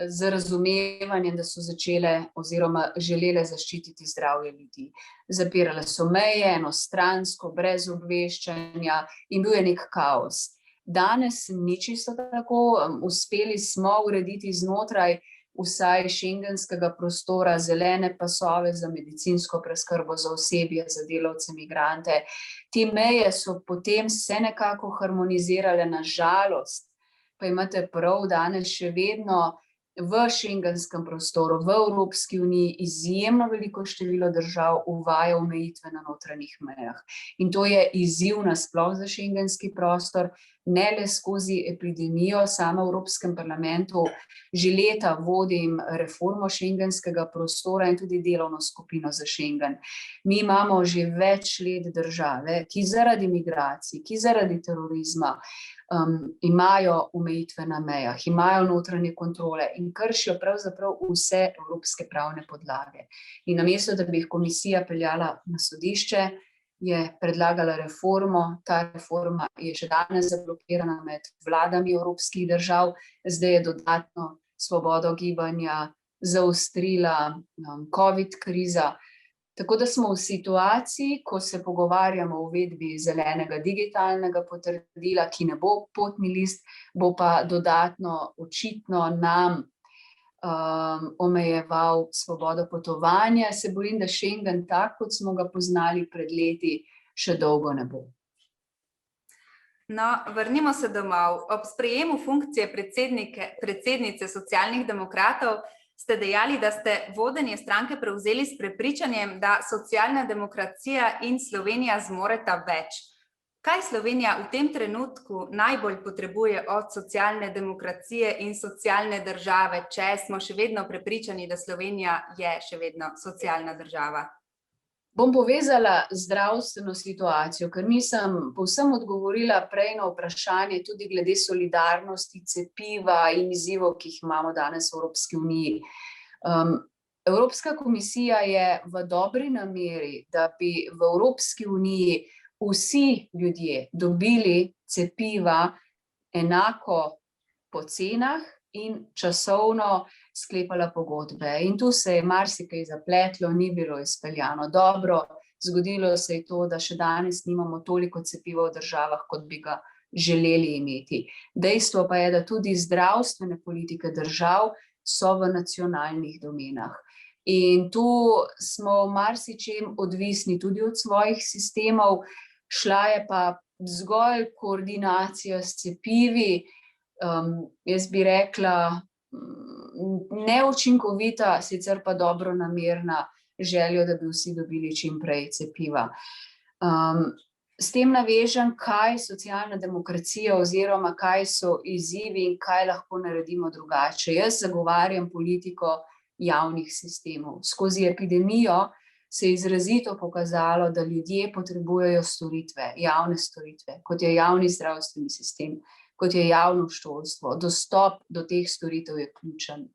B: z razumevanjem, da so začele oziroma želele zaščititi zdravje ljudi. Zapirale so meje, enostransko, brez obveščanja in bil je nek kaos. Danes ni čisto tako, uspeli smo urediti znotraj vsaj šengenskega prostora zelene pasove za medicinsko preskrbo, za osebje, za delavce, migrante. Te meje so potem se nekako harmonizirale, na žalost, pa imate prav, danes še vedno v šengenskem prostoru, v Evropski uniji izjemno veliko število držav uvaja omejitve na notranjih mejah. In to je izziv nasploh za šengenski prostor, ne le skozi epidemijo. Sama v Evropskem parlamentu že leta vodim reformo šengenskega prostora in tudi delovno skupino za Schengen. Mi imamo že več let države, ki zaradi migracij, ki zaradi terorizma imajo omejitve na mejah, imajo notranje kontrole in kršijo pravzaprav vse evropske pravne podlage. In namesto, da bi jih komisija peljala na sodišče, je predlagala reformo. Ta reforma je že danes zablokirana med vladami evropskih držav, zdaj je dodatno svobodo gibanja zaostrila COVID kriza. Tako da smo v situaciji, ko se pogovarjamo o uvedbi zelenega digitalnega potrdila, ki ne bo potni list, bo pa dodatno očitno nam omejeval svobodo potovanja. Se bojim, da Schengen tak, kot smo ga poznali pred leti, še dolgo ne bo.
A: No, vrnimo se domov. Ob sprejemu funkcije predsednice Socialnih demokratov ste dejali, da ste vodenje stranke prevzeli s prepričanjem, da socialna demokracija in Slovenija zmoreta več. Kaj Slovenija v tem trenutku najbolj potrebuje od socialne demokracije in socialne države, če smo še vedno prepričani, da Slovenija je še vedno socialna država?
B: Bom povezala zdravstveno situacijo, ker nisem povsem odgovorila prej na vprašanje tudi glede solidarnosti, cepiva in izzivov, ki jih imamo danes v Evropski uniji. Evropska komisija je v dobri nameri, da bi v Evropski uniji vsi ljudje dobili cepiva enako po cenah in časovno sklepala pogodbe. In tu se je marsikaj zapletlo, ni bilo izpeljano dobro. Zgodilo se je to, da še danes nimamo toliko cepiva v državah, kot bi ga želeli imeti. Dejstvo pa je, da tudi zdravstvene politike držav so v nacionalnih domenah. In tu smo v marsičem odvisni tudi od svojih sistemov, šla je pa zgolj koordinacija s cepivi, jaz bi rekla, neučinkovita, sicer pa dobronamerna želja, da bi vsi dobili čim prej cepiva. S tem navežem, kaj socialna demokracija oziroma kaj so izzivi in kaj lahko naredimo drugače. Jaz zagovarjam politiko javnih sistemov. Skozi epidemijo se je izrazito pokazalo, da ljudje potrebujejo storitve, javne storitve, kot je javni zdravstveni sistem, kot je javno šolstvo. Dostop do teh storitev je ključen.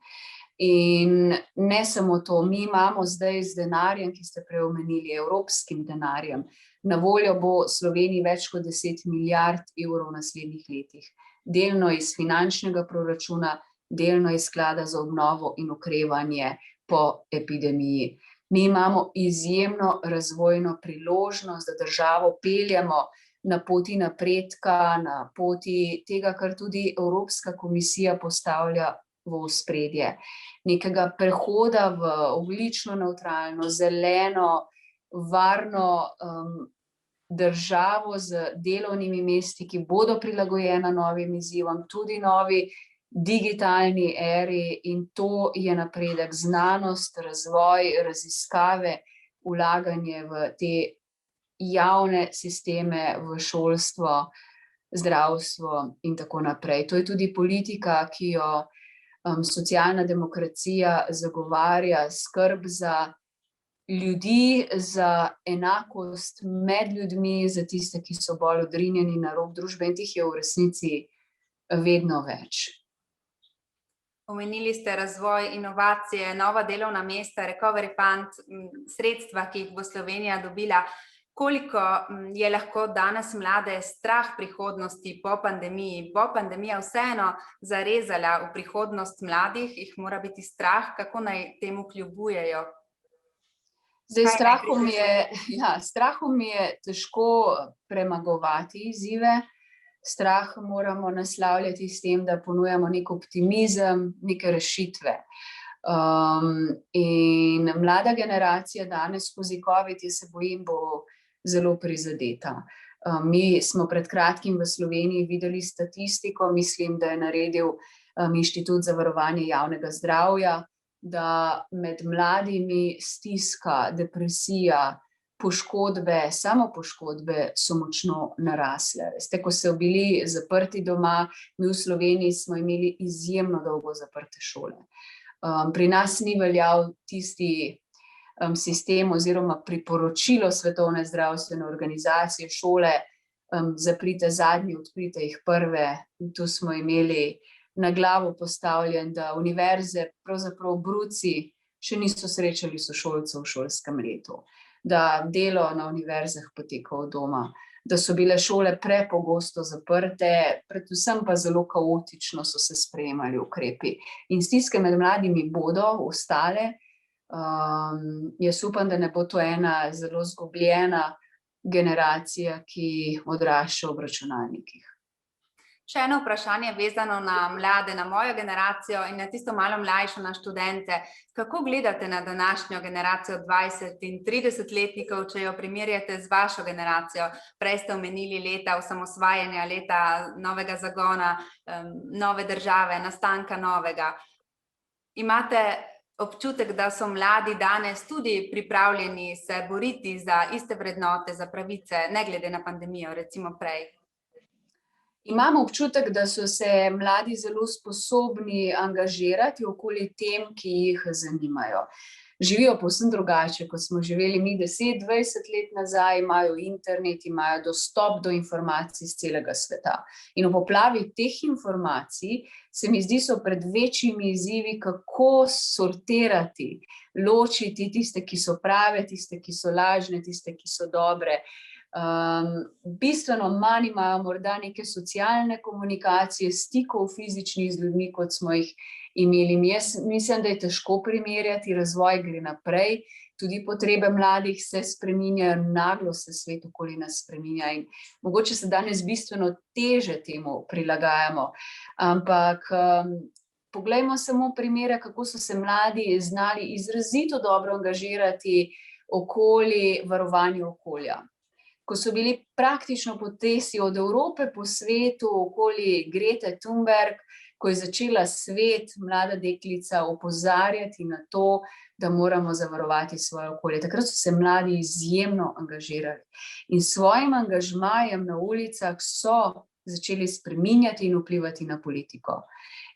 B: In ne samo to, mi imamo zdaj z denarjem, ki ste prej omenili, evropskim denarjem, na voljo bo Sloveniji več kot 10 milijard evrov v naslednjih letih. Delno iz finančnega proračuna, delno iz sklada za obnovo in okrevanje po epidemiji. Mi imamo izjemno razvojno priložnost, da državo peljemo na poti napredka, na poti tega, kar tudi Evropska komisija postavlja v ospredje. Nekega prehoda v ogljično nevtralno, zeleno, varno državo z delovnimi mesti, ki bodo prilagojena novim izzivom, tudi novi digitalni eri, in to je napredek. Znanost, razvoj, raziskave, vlaganje v te javne sisteme, v šolstvo, zdravstvo in tako naprej. To je tudi politika, ki jo socialna demokracija zagovarja, skrb za ljudi, za enakost med ljudmi, za tiste, ki so bolj odrinjeni na rob družbe, in teh je v resnici vedno več.
A: Omenili ste razvoj, inovacije, nova delovna mesta, Recovery Fund, sredstva, ki jih bo Slovenija dobila. Koliko je lahko danes mlade strah prihodnosti po pandemiji? Bo pandemija vseeno zarezala v prihodnost mladih, jih mora biti strah, kako naj temu kljubujejo?
B: Zdaj, strahom je težko premagovati izzive. Strah moramo naslavljati s tem, da ponujamo nek optimizem, neke rešitve. In mlada generacija danes skozi COVID, jaz se bojim, bo zelo prizadeta. Mi smo pred kratkim v Sloveniji videli statistiko, mislim, da je naredil Inštitut za varovanje javnega zdravja, da med mladimi stiska, depresija, poškodbe, samopoškodbe so močno narasle. Veste, ko so bili zaprti doma, mi v Sloveniji smo imeli izjemno dolgo zaprte šole. Pri nas ni veljal tisti sistem oziroma priporočilo Svetovne zdravstvene organizacije, šole zaprite zadnje, odprite jih prve. Tu smo imeli na glavo postavljen, da univerze, pravzaprav bruci, še niso srečali sošolcev v šolskem letu, da delo na univerzah poteka od doma, da so bile šole prepogosto zaprte, predvsem pa zelo kaotično so se sprejemali ukrepi. In stiske med mladimi bodo ostale. Jaz upam, da ne bo to ena zelo izgubljena generacija, ki odrašča ob računalnikih.
A: Še eno vprašanje vezano na mlade, na mojo generacijo in na tisto malo mlajšo, na študente. Kako gledate na današnjo generacijo 20 in 30-letnikov, če jo primerjate z vašo generacijo? Prej ste omenili leta osamosvajanja, leta novega zagona, nove države, nastanka novega. Imate občutek, da so mladi danes tudi pripravljeni se boriti za iste vrednote, za pravice, ne glede na pandemijo, recimo prej?
B: Imam občutek, da so se mladi zelo sposobni angažirati okoli tem, ki jih zanimajo. Živijo povsem drugače, kot smo živeli mi 10-20 let nazaj, imajo internet, imajo dostop do informacij iz celega sveta. In v poplavi teh informacij se mi zdi, so pred večjimi izzivi, kako sortirati, ločiti tiste, ki so prave, tiste, ki so lažne, tiste, ki so dobre. Bistveno manj imajo morda neke socialne komunikacije, stikov fizičnih z ljudmi, kot smo jih imeli. Jaz mislim, da je težko primerjati, razvoj gre naprej, tudi potrebe mladih se spreminjajo, naglo se svet okoli nas spreminja in mogoče se danes bistveno teže temu prilagajamo. Ampak poglejmo samo primere, kako so se mladi znali izrazito dobro angažirati okoli varovanja okolja. Ko so bili praktično potesi od Evrope po svetu okoli Grete Thunberg, ko je začela svet, mlada deklica, opozarjati na to, da moramo zavarovati svoje okolje. Takrat so se mladi izjemno angažirali. In s svojim angažmajem na ulicah so začeli spreminjati in vplivati na politiko.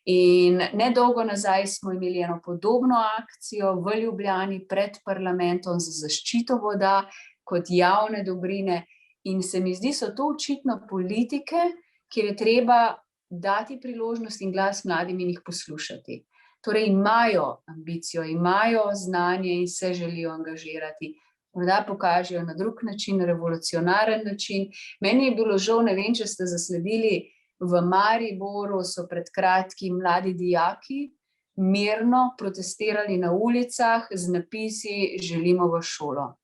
B: In nedolgo nazaj smo imeli eno podobno akcijo v Ljubljani pred parlamentom za zaščito voda, kot javne dobrine, in se mi zdi, so to očitno politike, kjer je treba dati priložnost in glas mladim in jih poslušati. Torej imajo ambicijo, imajo znanje in se želijo angažirati. Morda pokažejo na drug način, revolucionaren način. Meni je bilo žal, ne vem, če ste zasledili, v Mariboru so pred kratkim mladi dijaki mirno protestirali na ulicah z napisi "Želimo v šolo".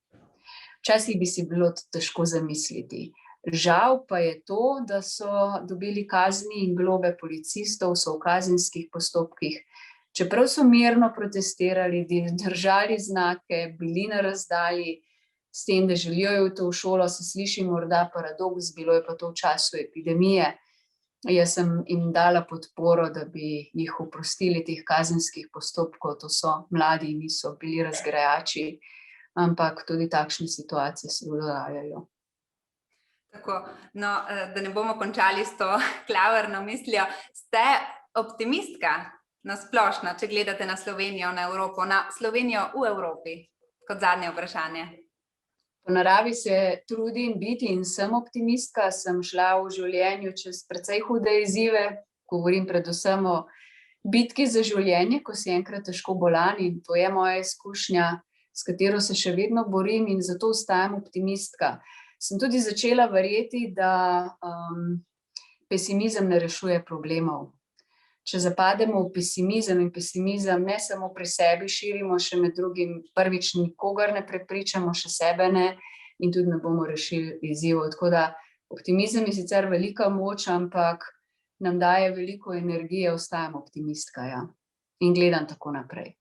B: Včasih bi si bilo težko zamisliti. Žal pa je to, da so dobili kazni in globe policistov, so v kazenskih postopkih. Čeprav so mirno protestirali, držali znake, bili na razdalji, s tem, da želijo iti v šolo, se sliši morda paradoks, bilo je pa to v času epidemije. Jaz sem jim dala podporo, da bi jih oprostili teh kazenskih postopkov, to so mladi, niso bili razgrajači. Ampak tudi takšne situacije se dogajajo.
A: Tako, no, da ne bomo končali s to klavrno mislijo, ste optimistka na splošno, če gledate na Slovenijo, na Evropo, na Slovenijo v Evropi, kot zadnje vprašanje?
B: Po naravi se trudim biti in sem optimistka, sem šla v življenju čez precej hude izzive, govorim predvsem o bitki za življenje, ko si enkrat težko bolan in to je moja izkušnja, s katero se še vedno borim in zato ostajam optimistka. Sem tudi začela verjeti, da pesimizem ne rešuje problemov. Če zapademo v pesimizem in pesimizem ne samo pri sebi širimo, še med drugim prvič nikogar ne prepričamo, še sebe ne in tudi ne bomo rešili izzivov. Tako da optimizem je sicer velika moč, ampak nam daje veliko energije, ostajam optimistka, ja. In gledam tako naprej.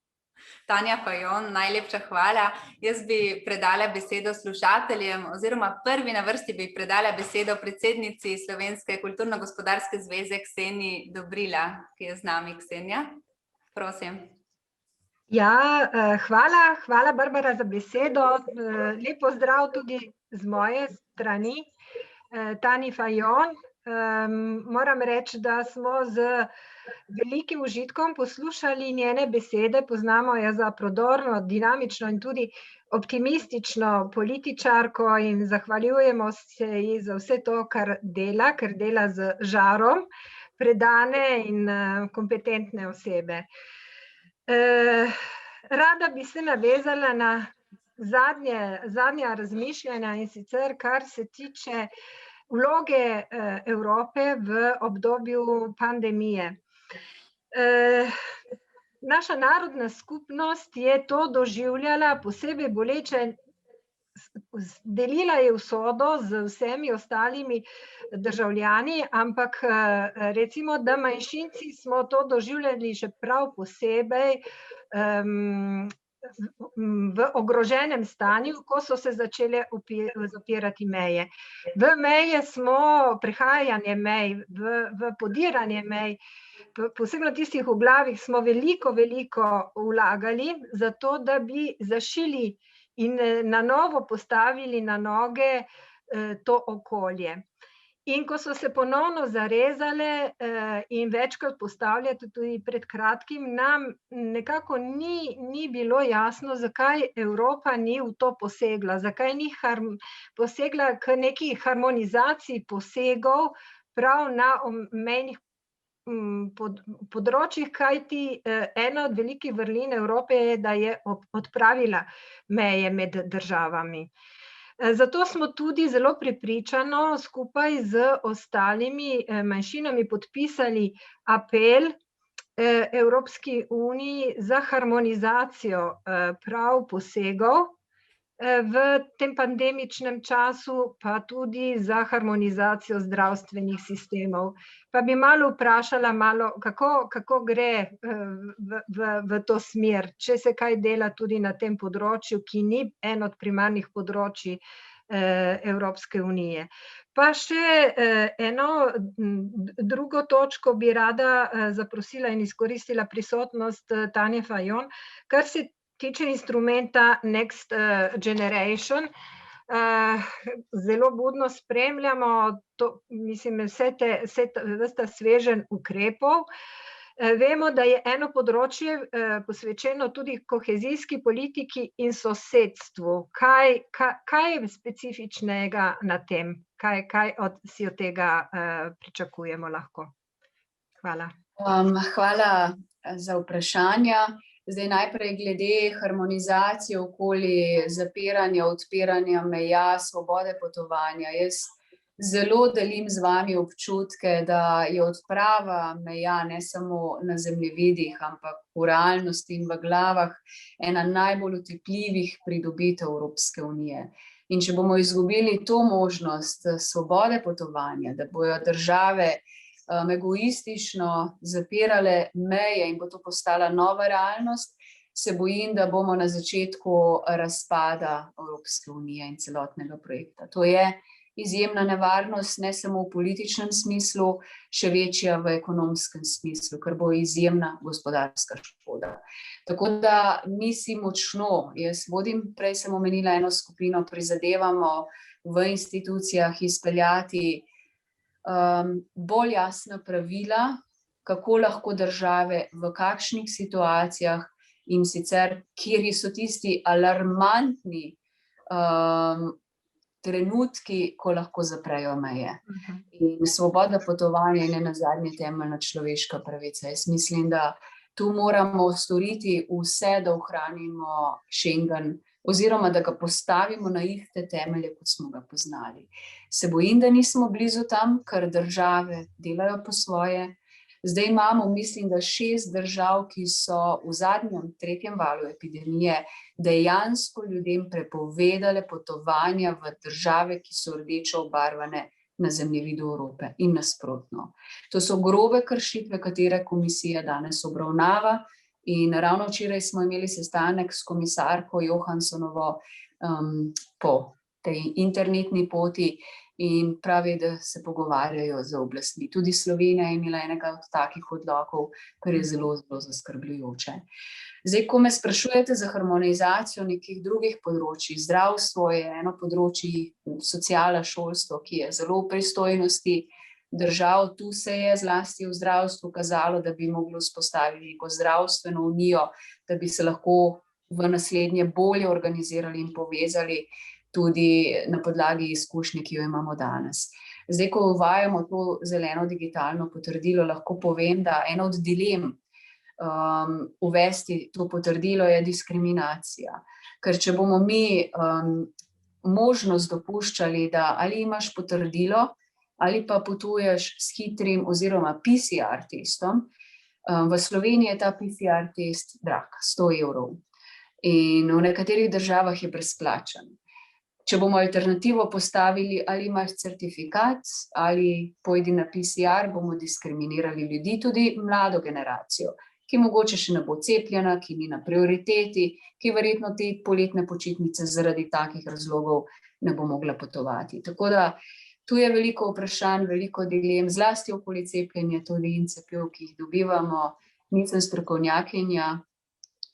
A: Tanja Fajon, najlepša hvala. Jaz bi predala besedo slušateljem oziroma prvi na vrsti bi predala besedo predsednici Slovenske kulturno-gospodarske zveze Kseniji Dobrila, ki je z nami. Ksenija, prosim.
C: Ja, hvala Barbara za besedo. Lep pozdrav tudi z moje strani. Tanji Fajon, moram reči, da smo z velikim užitkom poslušali njene besede, poznamo jo za prodorno, dinamično in tudi optimistično političarko in zahvaljujemo se ji za vse to, kar dela, ker dela z žarom, predane in kompetentne osebe. Rada bi se navezala na zadnja razmišljanja in sicer, kar se tiče vloge Evrope v obdobju pandemije. naša narodna skupnost je to doživljala posebej boleče, delila je usodo z vsemi ostalimi državljani, ampak recimo, da manjšinci smo to doživljali še prav posebej v ogroženem stanju, ko so se začele zapirati meje. V meje smo, prehajanje mej, v podiranje mej, posebno tistih oglavjih smo veliko vlagali, zato da bi zašili in na novo postavili na noge to okolje. In ko so se ponovno zarezale in večkrat postavljati tudi pred kratkim, nam nekako ni bilo jasno, zakaj Evropa ni v to posegla, zakaj ni posegla k neki harmonizaciji posegov prav na mejnih področjih, kajti ena od velikih vrlin Evrope je, da je odpravila meje med državami. Zato smo tudi zelo prepričano skupaj z ostalimi manjšinami podpisali apel Evropski uniji za harmonizacijo prav posegov v tem pandemičnem času, pa tudi za harmonizacijo zdravstvenih sistemov. Pa bi malo vprašala, kako gre v to smer, če se kaj dela tudi na tem področju, ki ni eno od primarnih področij Evropske unije. Pa še eno drugo točko bi rada zaprosila in izkoristila prisotnost Tanje Fajon, kar se tiče instrumenta Next Generation. Zelo budno spremljamo ta sveženj ukrepov. Vemo, da je eno področje posvečeno tudi kohezijski politiki in sosedstvu. Kaj je specifičnega na tem? Kaj si od tega pričakujemo lahko? Hvala.
B: Hvala za vprašanja. Zdaj najprej glede harmonizacije okoli zapiranja, odpiranja meja, svobode potovanja. Jaz zelo delim z vami občutke, da je odprava meja ne samo na zemljevidih, ampak v realnosti in v glavah ena najbolj otipljivih pridobitev Evropske unije. In če bomo izgubili to možnost svobode potovanja, da bojo države egoistično zapirale meje in bo to postala nova realnost, se bojim, da bomo na začetku razpada Evropske unije in celotnega projekta. To je izjemna nevarnost, ne samo v političnem smislu, še večja v ekonomskem smislu, ker bo izjemna gospodarska škoda. Tako da mi si močno, jaz vodim, prej sem omenila eno skupino, prizadevamo v institucijah izpeljati bolj jasna pravila, kako lahko države v kakšnih situacijah in sicer, kjer so tisti alarmantni trenutki, ko lahko zaprejo meje. In svoboda potovanja je nenazadnje temeljna človeška pravica. Jaz mislim, da tu moramo storiti vse, da ohranimo Schengen, oziroma da ga postavimo na iste temelje, kot smo ga poznali. Se bojim, da nismo blizu tam, ker države delajo po svoje. Zdaj imamo, mislim, da 6 držav, ki so v zadnjem 3. valu epidemije dejansko ljudem prepovedale potovanja v države, ki so rdečo obarvane na zemljevidu Evrope in nasprotno. To so grobe kršitve, katere komisija danes obravnava. In ravno včeraj smo imeli sestanek s komisarko Johanssonovo po tej internetni poti in pravi, da se pogovarjajo z oblastmi. Tudi Slovenija je imela enega od takih odlokov, kar je zelo, zelo zaskrbljujoče. Zdaj, ko me sprašujete za harmonizacijo nekih drugih področij, zdravstvo je eno področje, sociala, šolstvo, ki je zelo v pristojnosti držav, tu se je zlasti v zdravstvu kazalo, da bi mogli vzpostaviti neko zdravstveno unijo, da bi se lahko v naslednje bolje organizirali in povezali tudi na podlagi izkušnje, ki jo imamo danes. Zdaj, ko uvajamo to zeleno digitalno potrdilo, lahko povem, da ena od dilem uvesti to potrdilo je diskriminacija. Ker če bomo mi možnost dopuščali, da ali imaš potrdilo, ali pa potuješ s hitrim oziroma PCR testom, V Sloveniji je ta PCR test drag, 100 evrov. In v nekaterih državah je brezplačen. Če bomo alternativo postavili, ali imaš certifikat, ali pojdi na PCR, bomo diskriminirali ljudi, tudi mlado generacijo, ki mogoče še ne bo cepljena, ki ni na prioriteti, ki verjetno te poletne počitnice zaradi takih razlogov ne bo mogla potovati. Tako da tu je veliko vprašanj, veliko dilem, zlasti okoli cepljenja tudi in cepiv, ki jih dobivamo. Nisem strokovnjakinja,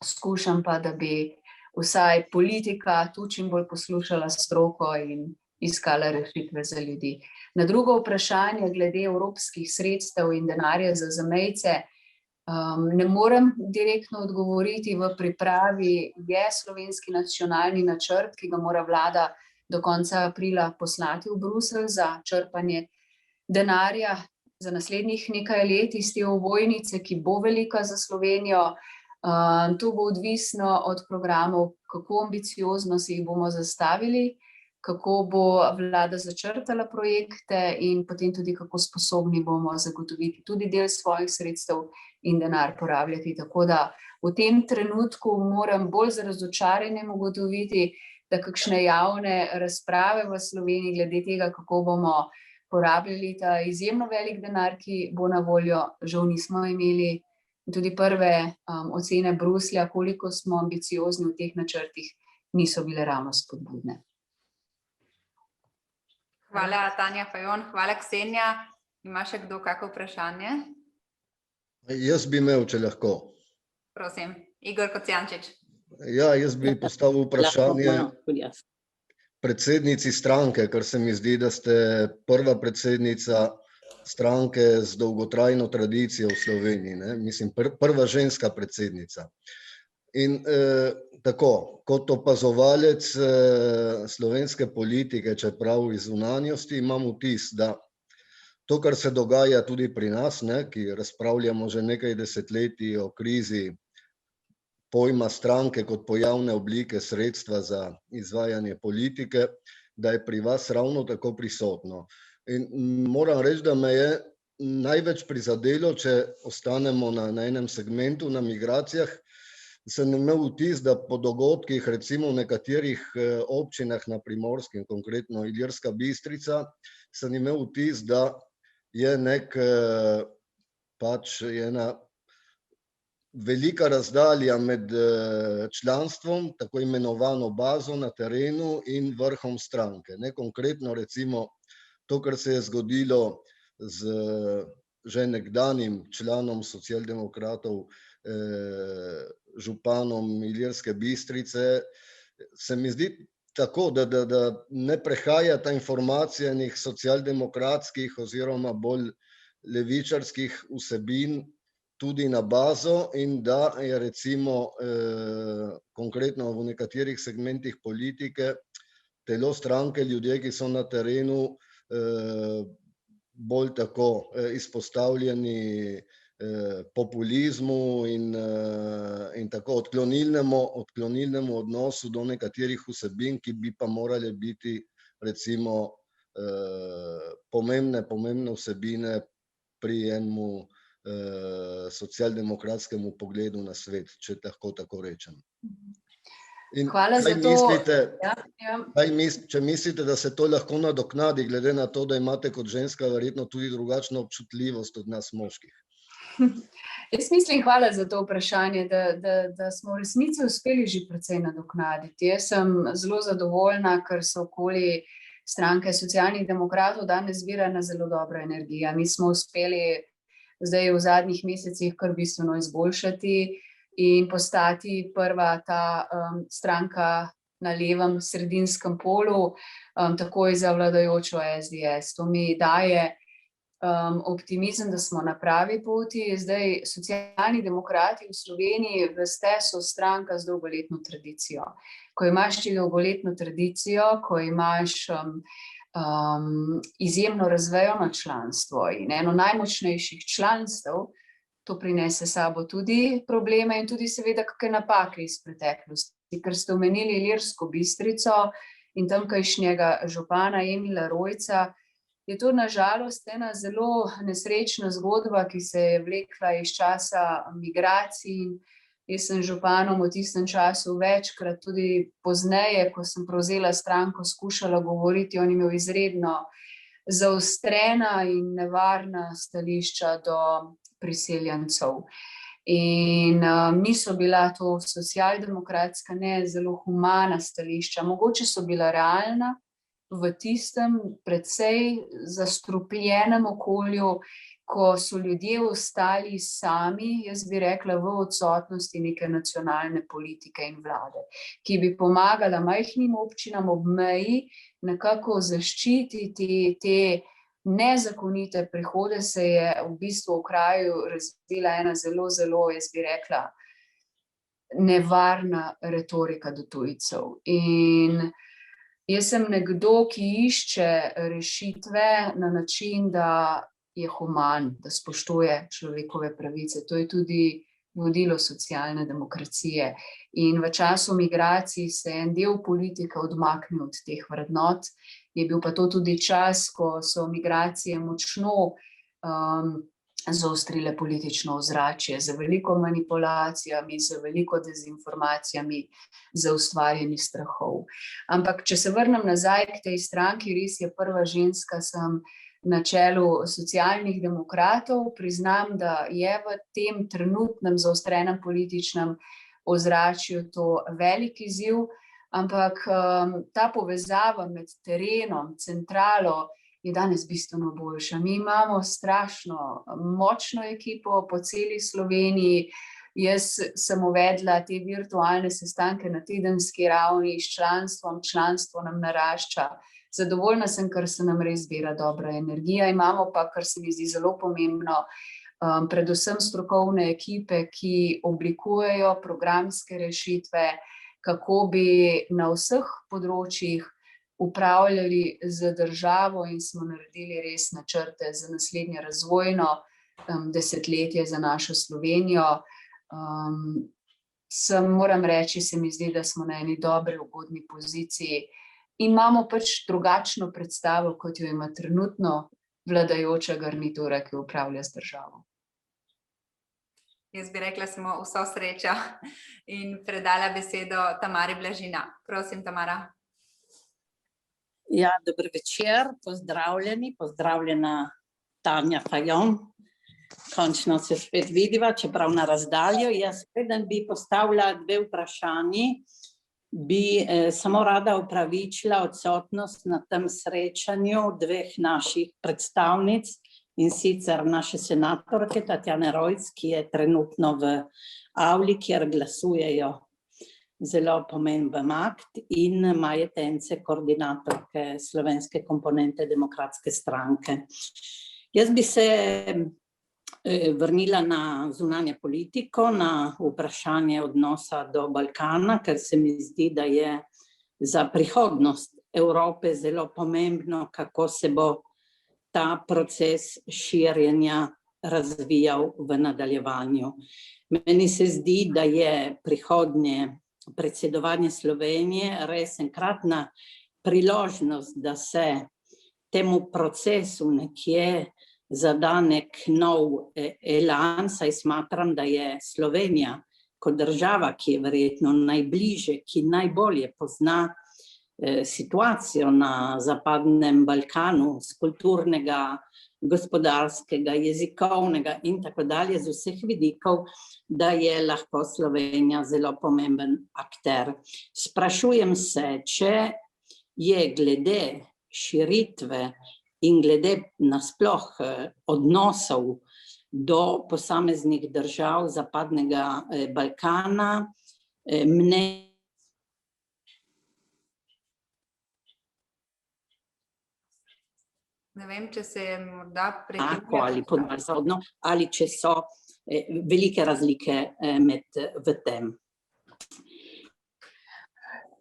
B: skušam pa, da bi vsaj politika tu čim bolj poslušala stroko in iskala rešitve za ljudi. Na drugo vprašanje glede evropskih sredstev in denarja za zamejce, ne morem direktno odgovoriti. V pripravi je slovenski nacionalni načrt, ki ga mora vlada do konca aprila poslati v Bruselj za črpanje denarja za naslednjih nekaj let iz te ovojnice, ki bo velika za Slovenijo. To bo odvisno od programov, kako ambiciozno si jih bomo zastavili, kako bo vlada začrtala projekte in potem tudi, kako sposobni bomo zagotoviti tudi del svojih sredstev in denar porabljati. Tako da v tem trenutku moram bolj z razočaranjem ugotoviti, da kakšne javne razprave v Sloveniji glede tega, kako bomo porabljali ta izjemno velik denar, ki bo na voljo, žal nismo imeli. Tudi prve ocene Bruslja, koliko smo ambiciozni v teh načrtih, niso bile ravno spodbudne.
A: Hvala, Tanja Fajon. Hvala, Ksenija. Ima še kdo kako vprašanje?
D: Jaz bi imel, če lahko.
A: Prosim, Igor Kocijančič.
D: Ja, jaz bi postavil vprašanje predsednici stranke, ker se mi zdi, da ste prva predsednica stranke z dolgotrajno tradicijo v Sloveniji, ne? Mislim, prva ženska predsednica. In tako, kot opazovalec slovenske politike, čeprav iz zunanjosti, imam vtis, da to, kar se dogaja tudi pri nas, ne, ki razpravljamo že nekaj desetletij o krizi pojma stranke kot pojavne oblike sredstva za izvajanje politike, da je pri vas ravno tako prisotno. In moram reči, da me je največ prizadelo, če ostanemo na enem segmentu, na migracijah, sem imel vtis, da po dogodkih, recimo v nekaterih občinah na Primorskem, konkretno Ilirska Bistrica, sem imel vtis, da je ena velika razdalja med članstvom, tako imenovano bazo na terenu in vrhom stranke. Ne, konkretno recimo to, kar se je zgodilo z že nekdanjim članom socialdemokratov, županom Ilirske Bistrice, se mi zdi tako, da ne prehaja ta informacija enih socialdemokratskih oziroma bolj levičarskih vsebin tudi na bazo in da je recimo konkretno v nekaterih segmentih politike telo stranke, ljudje, ki so na terenu, bolj tako izpostavljeni populizmu in tako odklonilnemu odnosu do nekaterih vsebin, ki bi pa morale biti recimo pomembne vsebine pri enemu socialdemokratskemu pogledu na svet, če lahko tako rečem.
B: Hvala za to.
D: Če mislite, da se to lahko nadoknadi, glede na to, da imate kot ženska verjetno tudi drugačno občutljivost od nas moških.
B: Jaz mislim, hvala za to vprašanje, da smo v resnici uspeli že precej nadoknaditi. Jaz sem zelo zadovoljna, ker so okoli stranke Socialnih demokratov danes zbirana zelo dobra energija. Mi smo uspeli zdaj v zadnjih mesecih kar bistveno izboljšati in postati prva ta stranka na levem sredinskem polu, takoj za vladajočo SDS. To mi daje optimizem, da smo na pravi poti. Zdaj, Socialni demokrati v Sloveniji, veste, so stranka z dolgoletno tradicijo. Ko imaš dolgoletno tradicijo, ko imaš izjemno razvejano članstvo in eno najmočnejših članstev, to prinese sabo tudi probleme in tudi seveda kakšne napake iz preteklosti. Ker ste omenili Ilirsko Bistrico in tamkajšnjega župana Emila Rojca, je to na žalost ena zelo nesrečna zgodba, ki se je vlekla iz časa migracij. Jaz sem županom v tistem času večkrat, tudi pozneje, ko sem prevzela stranko, skušala govoriti, on je imel izredno zaostrena in nevarna stališča do priseljencev. In niso bila to socialdemokratska, ne zelo humana stališča, mogoče so bila realna v tistem precej zastrupljenem okolju, ko so ljudje ostali sami, jaz bi rekla, v odsotnosti neke nacionalne politike in vlade, ki bi pomagala majhnim občinam ob meji nekako zaščititi te nezakonite prihode. Se je v bistvu v kraju razvila ena zelo, jaz bi rekla, nevarna retorika do tujcev. In jaz sem nekdo, ki išče rešitve na način, da je human, da spoštuje človekove pravice. To je tudi vodilo socialne demokracije. In v času migracij se je en del politike odmaknil od teh vrednot. Je bil pa to tudi čas, ko so migracije močno zaostrile politično ozračje, z veliko manipulacijami, z veliko dezinformacijami, z ustvarjanjem strahov. Ampak, če se vrnem nazaj k tej stranki, res je, prva ženska sem na čelu Socialnih demokratov. Priznam, da je v tem trenutnem zaostrenem političnem ozračju to velik izziv, ampak ta povezava med terenom, centralo je danes bistveno boljša. Mi imamo strašno močno ekipo po celi Sloveniji. Jaz sem uvedla te virtualne sestanke na tedenski ravni s članstvom, članstvo nam narašča. Zadovoljna sem, ker se nam res zbira dobra energija. Imamo pa, kar se mi zdi zelo pomembno, predvsem strokovne ekipe, ki oblikujejo programske rešitve, kako bi na vseh področjih upravljali z državo in smo naredili res načrte za naslednje razvojno desetletje za našo Slovenijo. Moram reči, se mi zdi, da smo na eni dobri, ugodni poziciji. Imamo pač drugačno predstavo, kot jo ima trenutno vladajoča garnitura, ki upravlja z državo.
A: Jaz bi rekla samo vso srečo in predala besedo Tamari Blažina. Prosim, Tamara.
E: Ja, dober večer, pozdravljena Tanja Fajon. Končno se spet vidiva, čeprav na razdaljo. Jaz preden bi postavila dve vprašanji, bi samo rada opravičila odsotnost na tem srečanju dveh naših predstavnic, in sicer naše senatorke Tatjane Rojc, ki je trenutno v avli, kjer glasujejo zelo pomemben akt, in Maje Tence, koordinatorke slovenske komponente Demokratske stranke. Jaz bi se vrnila na zunanje politiko, na vprašanje odnosa do Balkana, ker se mi zdi, da je za prihodnost Evrope zelo pomembno, kako se bo ta proces širjenja razvijal v nadaljevanju. Meni se zdi, da je prihodnje predsedovanje Slovenije res enkratna priložnost, da se temu procesu nekje zada nek nov elan, saj smatram, da je Slovenija kot država, ki je verjetno najbliže, ki najbolje pozna situacijo na Zapadnem Balkanu z kulturnega, gospodarskega, jezikovnega in tako dalje, z vseh vidikov, da je lahko Slovenija zelo pomemben akter. Sprašujem se, če je glede širitve in glede nasploh odnosov do posameznih držav Zapadnega Balkana
A: Ne vem, če se je morda
E: ali če so velike razlike v tem.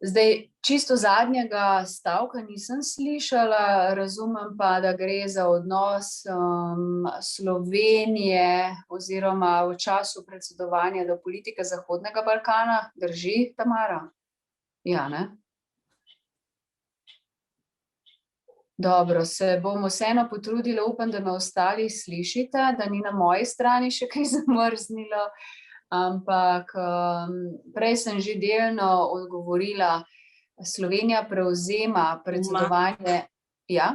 B: Zdaj, čisto zadnjega stavka nisem slišala, razumem pa, da gre za odnos Slovenije oziroma v času predsedovanja do politike Zahodnega Balkana. Drži, Tamara? Ja, ne? Dobro, se bom vseeno potrudila, upam, da me ostali slišite, da ni na moji strani še kaj zamrznilo, ampak prej sem že delno odgovorila. Slovenija prevzema predsedovanje. Ja?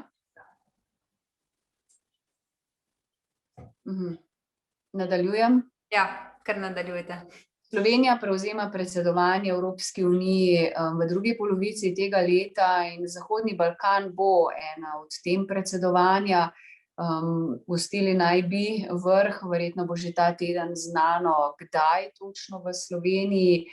B: Nadaljujem?
A: Ja, kar nadaljujte.
B: Slovenija prevzema predsedovanje Evropski uniji v drugi polovici tega leta in Zahodni Balkan bo ena od tem predsedovanja. Gostili naj bi vrh, verjetno bo že ta teden znano, kdaj točno v Sloveniji,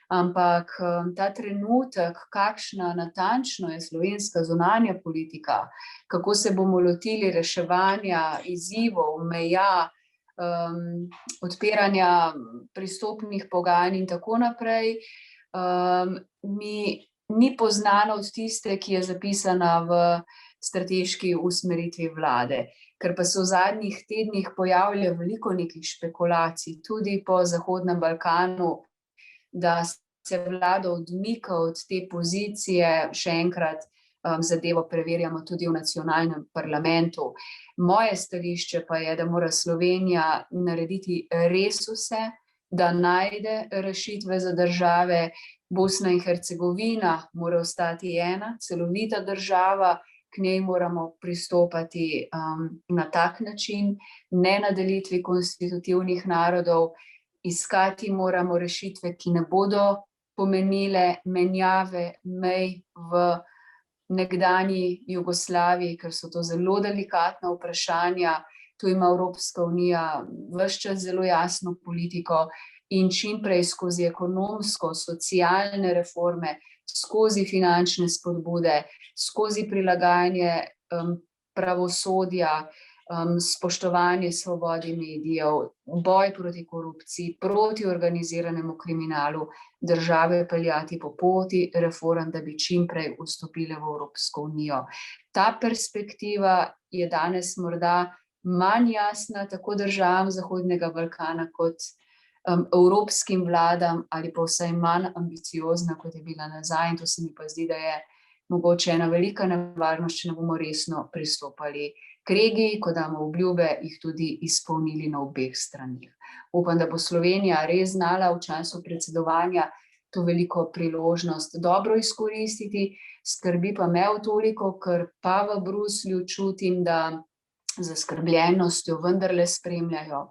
B: ampak ta trenutek, kakšna natančno je slovenska zunanja politika, kako se bomo lotili reševanja izzivov, meja, odpiranja pristopnih pogajanj in tako naprej, mi ni poznano od tiste, ki je zapisana v strateški usmeritvi vlade, ker pa se v zadnjih tednih pojavlja veliko nekih špekulacij, tudi po Zahodnem Balkanu, da se vlada odmika od te pozicije, še enkrat zadevo preverjamo tudi v nacionalnem parlamentu. Moje stališče pa je, da mora Slovenija narediti res vse, da najde rešitve za države. Bosna in Hercegovina mora ostati ena celovita država, k njej moramo pristopati na tak način, ne na delitvi konstitutivnih narodov, iskati moramo rešitve, ki ne bodo pomenile menjave mej v nekdanji Jugoslaviji, ker so to zelo delikatna vprašanja. Tu ima Evropska unija ves čas zelo jasno politiko in čimprej skozi ekonomsko, socialne reforme, skozi finančne spodbude, skozi prilagajanje pravosodja, spoštovanje svobode medijev, boj proti korupciji, proti organiziranemu kriminalu, države peljati po poti reform, da bi čimprej vstopile v Evropsko unijo. Ta perspektiva je danes morda manj jasna tako državam Zahodnega Balkana kot evropskim vladam ali pa vsaj manj ambiciozna, kot je bila nazaj, in to se mi pa zdi, da je mogoče ena velika nevarnost, če ne bomo resno pristopali k regiji, ko damo obljube, jih tudi izpolnili na obeh stranih. Upam, da bo Slovenija res znala v času predsedovanja to veliko priložnost dobro izkoristiti, skrbi pa me toliko, ker pa v Bruslju čutim, da z zaskrbljenostjo vendarle spremljajo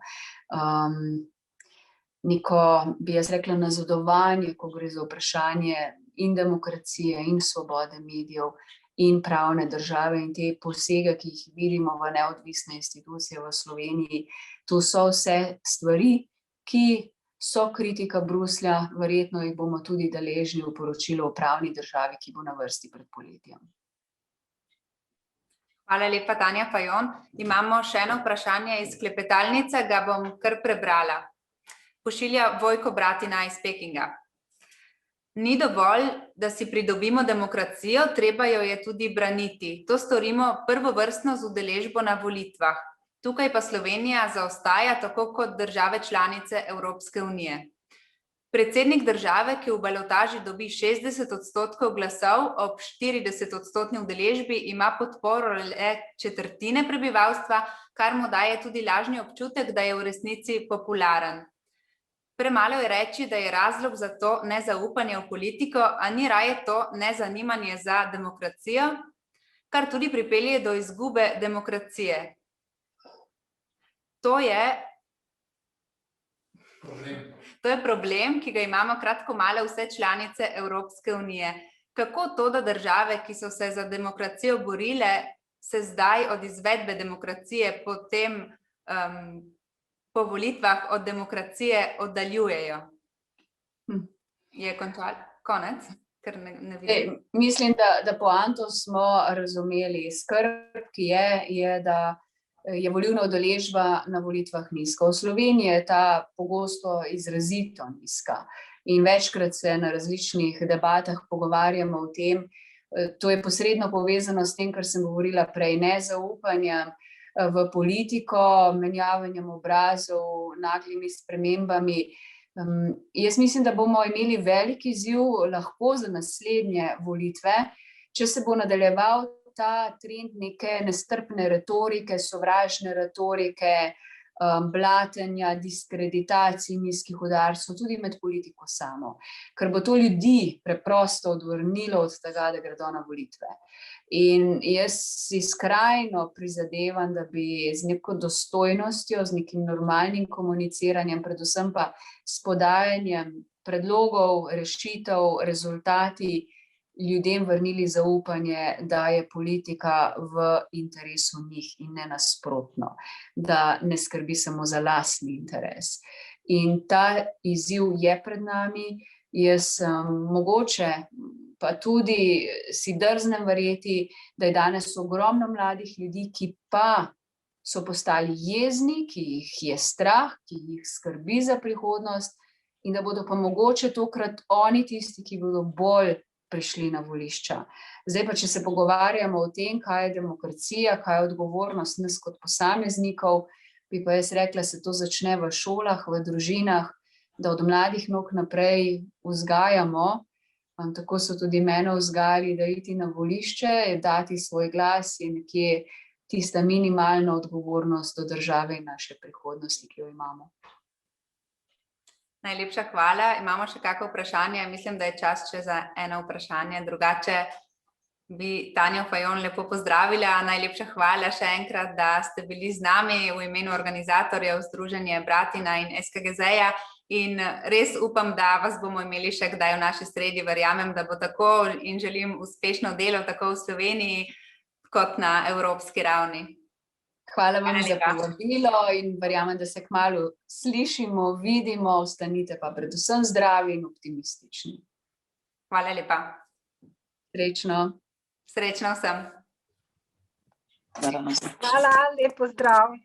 B: neko, bi jaz rekla, nazadovanje, ko gre za vprašanje in demokracije in svobode medijev in pravne države in te posege, ki jih vidimo v neodvisne institucije v Sloveniji. To so vse stvari, ki so kritika Bruslja, verjetno jih bomo tudi deležni v poročilu o pravni državi, ki bo na vrsti pred poletjem.
A: Hvala lepa, Tanja Fajon. Imamo še eno vprašanje iz klepetalnice, ga bom kar prebrala. Pošilja Vojko Bratina iz Pekinga. Ni dovolj, da si pridobimo demokracijo, treba jo je tudi braniti. To storimo prvovrstno z udeležbo na volitvah. Tukaj pa Slovenija zaostaja, tako kot države članice Evropske unije. Predsednik države, ki v balotaži dobi 60% glasov ob 40% udeležbi, ima podporo le četrtine prebivalstva, kar mu daje tudi lažni občutek, da je v resnici popularen. Premalo je reči, da je razlog za to nezaupanje v politiko, a ni raje to nezanimanje za demokracijo, kar tudi pripelje do izgube demokracije. To je problem, ki ga imamo kratko malo vse članice Evropske unije. Kako to, da države, ki so se za demokracijo borile, se zdaj od izvedbe demokracije potem po volitvah od demokracije oddaljujejo? Je konec? Ker ne vidim.
B: Mislim, da poanto smo razumeli. Skrb, ki je, da je volilna udeležba na volitvah nizka. V Sloveniji je ta pogosto izrazito nizka in večkrat se na različnih debatah pogovarjamo o tem. To je posredno povezano s tem, kar sem govorila prej, nezaupanjem v politiko, menjavanjem obrazov, naglimi spremembami. Jaz mislim, da bomo imeli velik izziv lahko za naslednje volitve, če se bo nadaljeval ta trend neke nestrpne retorike, sovražne retorike, blatenja, diskreditacij, nizkih udarcev, tudi med politiko samo. Ker bo to ljudi preprosto odvrnilo od tega, da gredo na volitve. In jaz si skrajno prizadevam, da bi z neko dostojnostjo, z nekim normalnim komuniciranjem, predvsem pa s podajanjem predlogov, rešitev, rezultati, ljudem vrnili zaupanje, da je politika v interesu njih in ne nasprotno, da ne skrbi samo za lastni interes. In ta izziv je pred nami. Jaz mogoče pa tudi si drznem verjeti, da je danes ogromno mladih ljudi, ki pa so postali jezni, ki jih je strah, ki jih skrbi za prihodnost in da bodo pa mogoče tokrat oni tisti, ki bodo bolj prišli na volišča. Zdaj pa, če se pogovarjamo o tem, kaj je demokracija, kaj je odgovornost nas kot posameznikov, bi pa jaz rekla, se to začne v šolah, v družinah, da od mladih nog naprej vzgajamo, tako so tudi mene vzgajali, da iti na volišče, dati svoj glas je nekje tista minimalna odgovornost do države in naše prihodnosti, ki jo imamo.
A: Najlepša hvala. Imamo še kakšno vprašanje? Mislim, da je čas še za eno vprašanje. Drugače bi Tanjo Fajon lepo pozdravila. Najlepša hvala še enkrat, da ste bili z nami v imenu organizatorjev Združenje Bratina in SKGZ-ja. In res upam, da vas bomo imeli še kdaj v naši sredi. Verjamem, da bo tako in želim uspešno delo tako v Sloveniji kot na evropski ravni.
B: Hvala vam za povabilo in verjamem, da se kmalu slišimo, vidimo, ostanite pa predvsem zdravi in optimistični.
A: Hvala lepa.
B: Srečno.
A: Srečno vsem.
C: Hvala, lep pozdrav.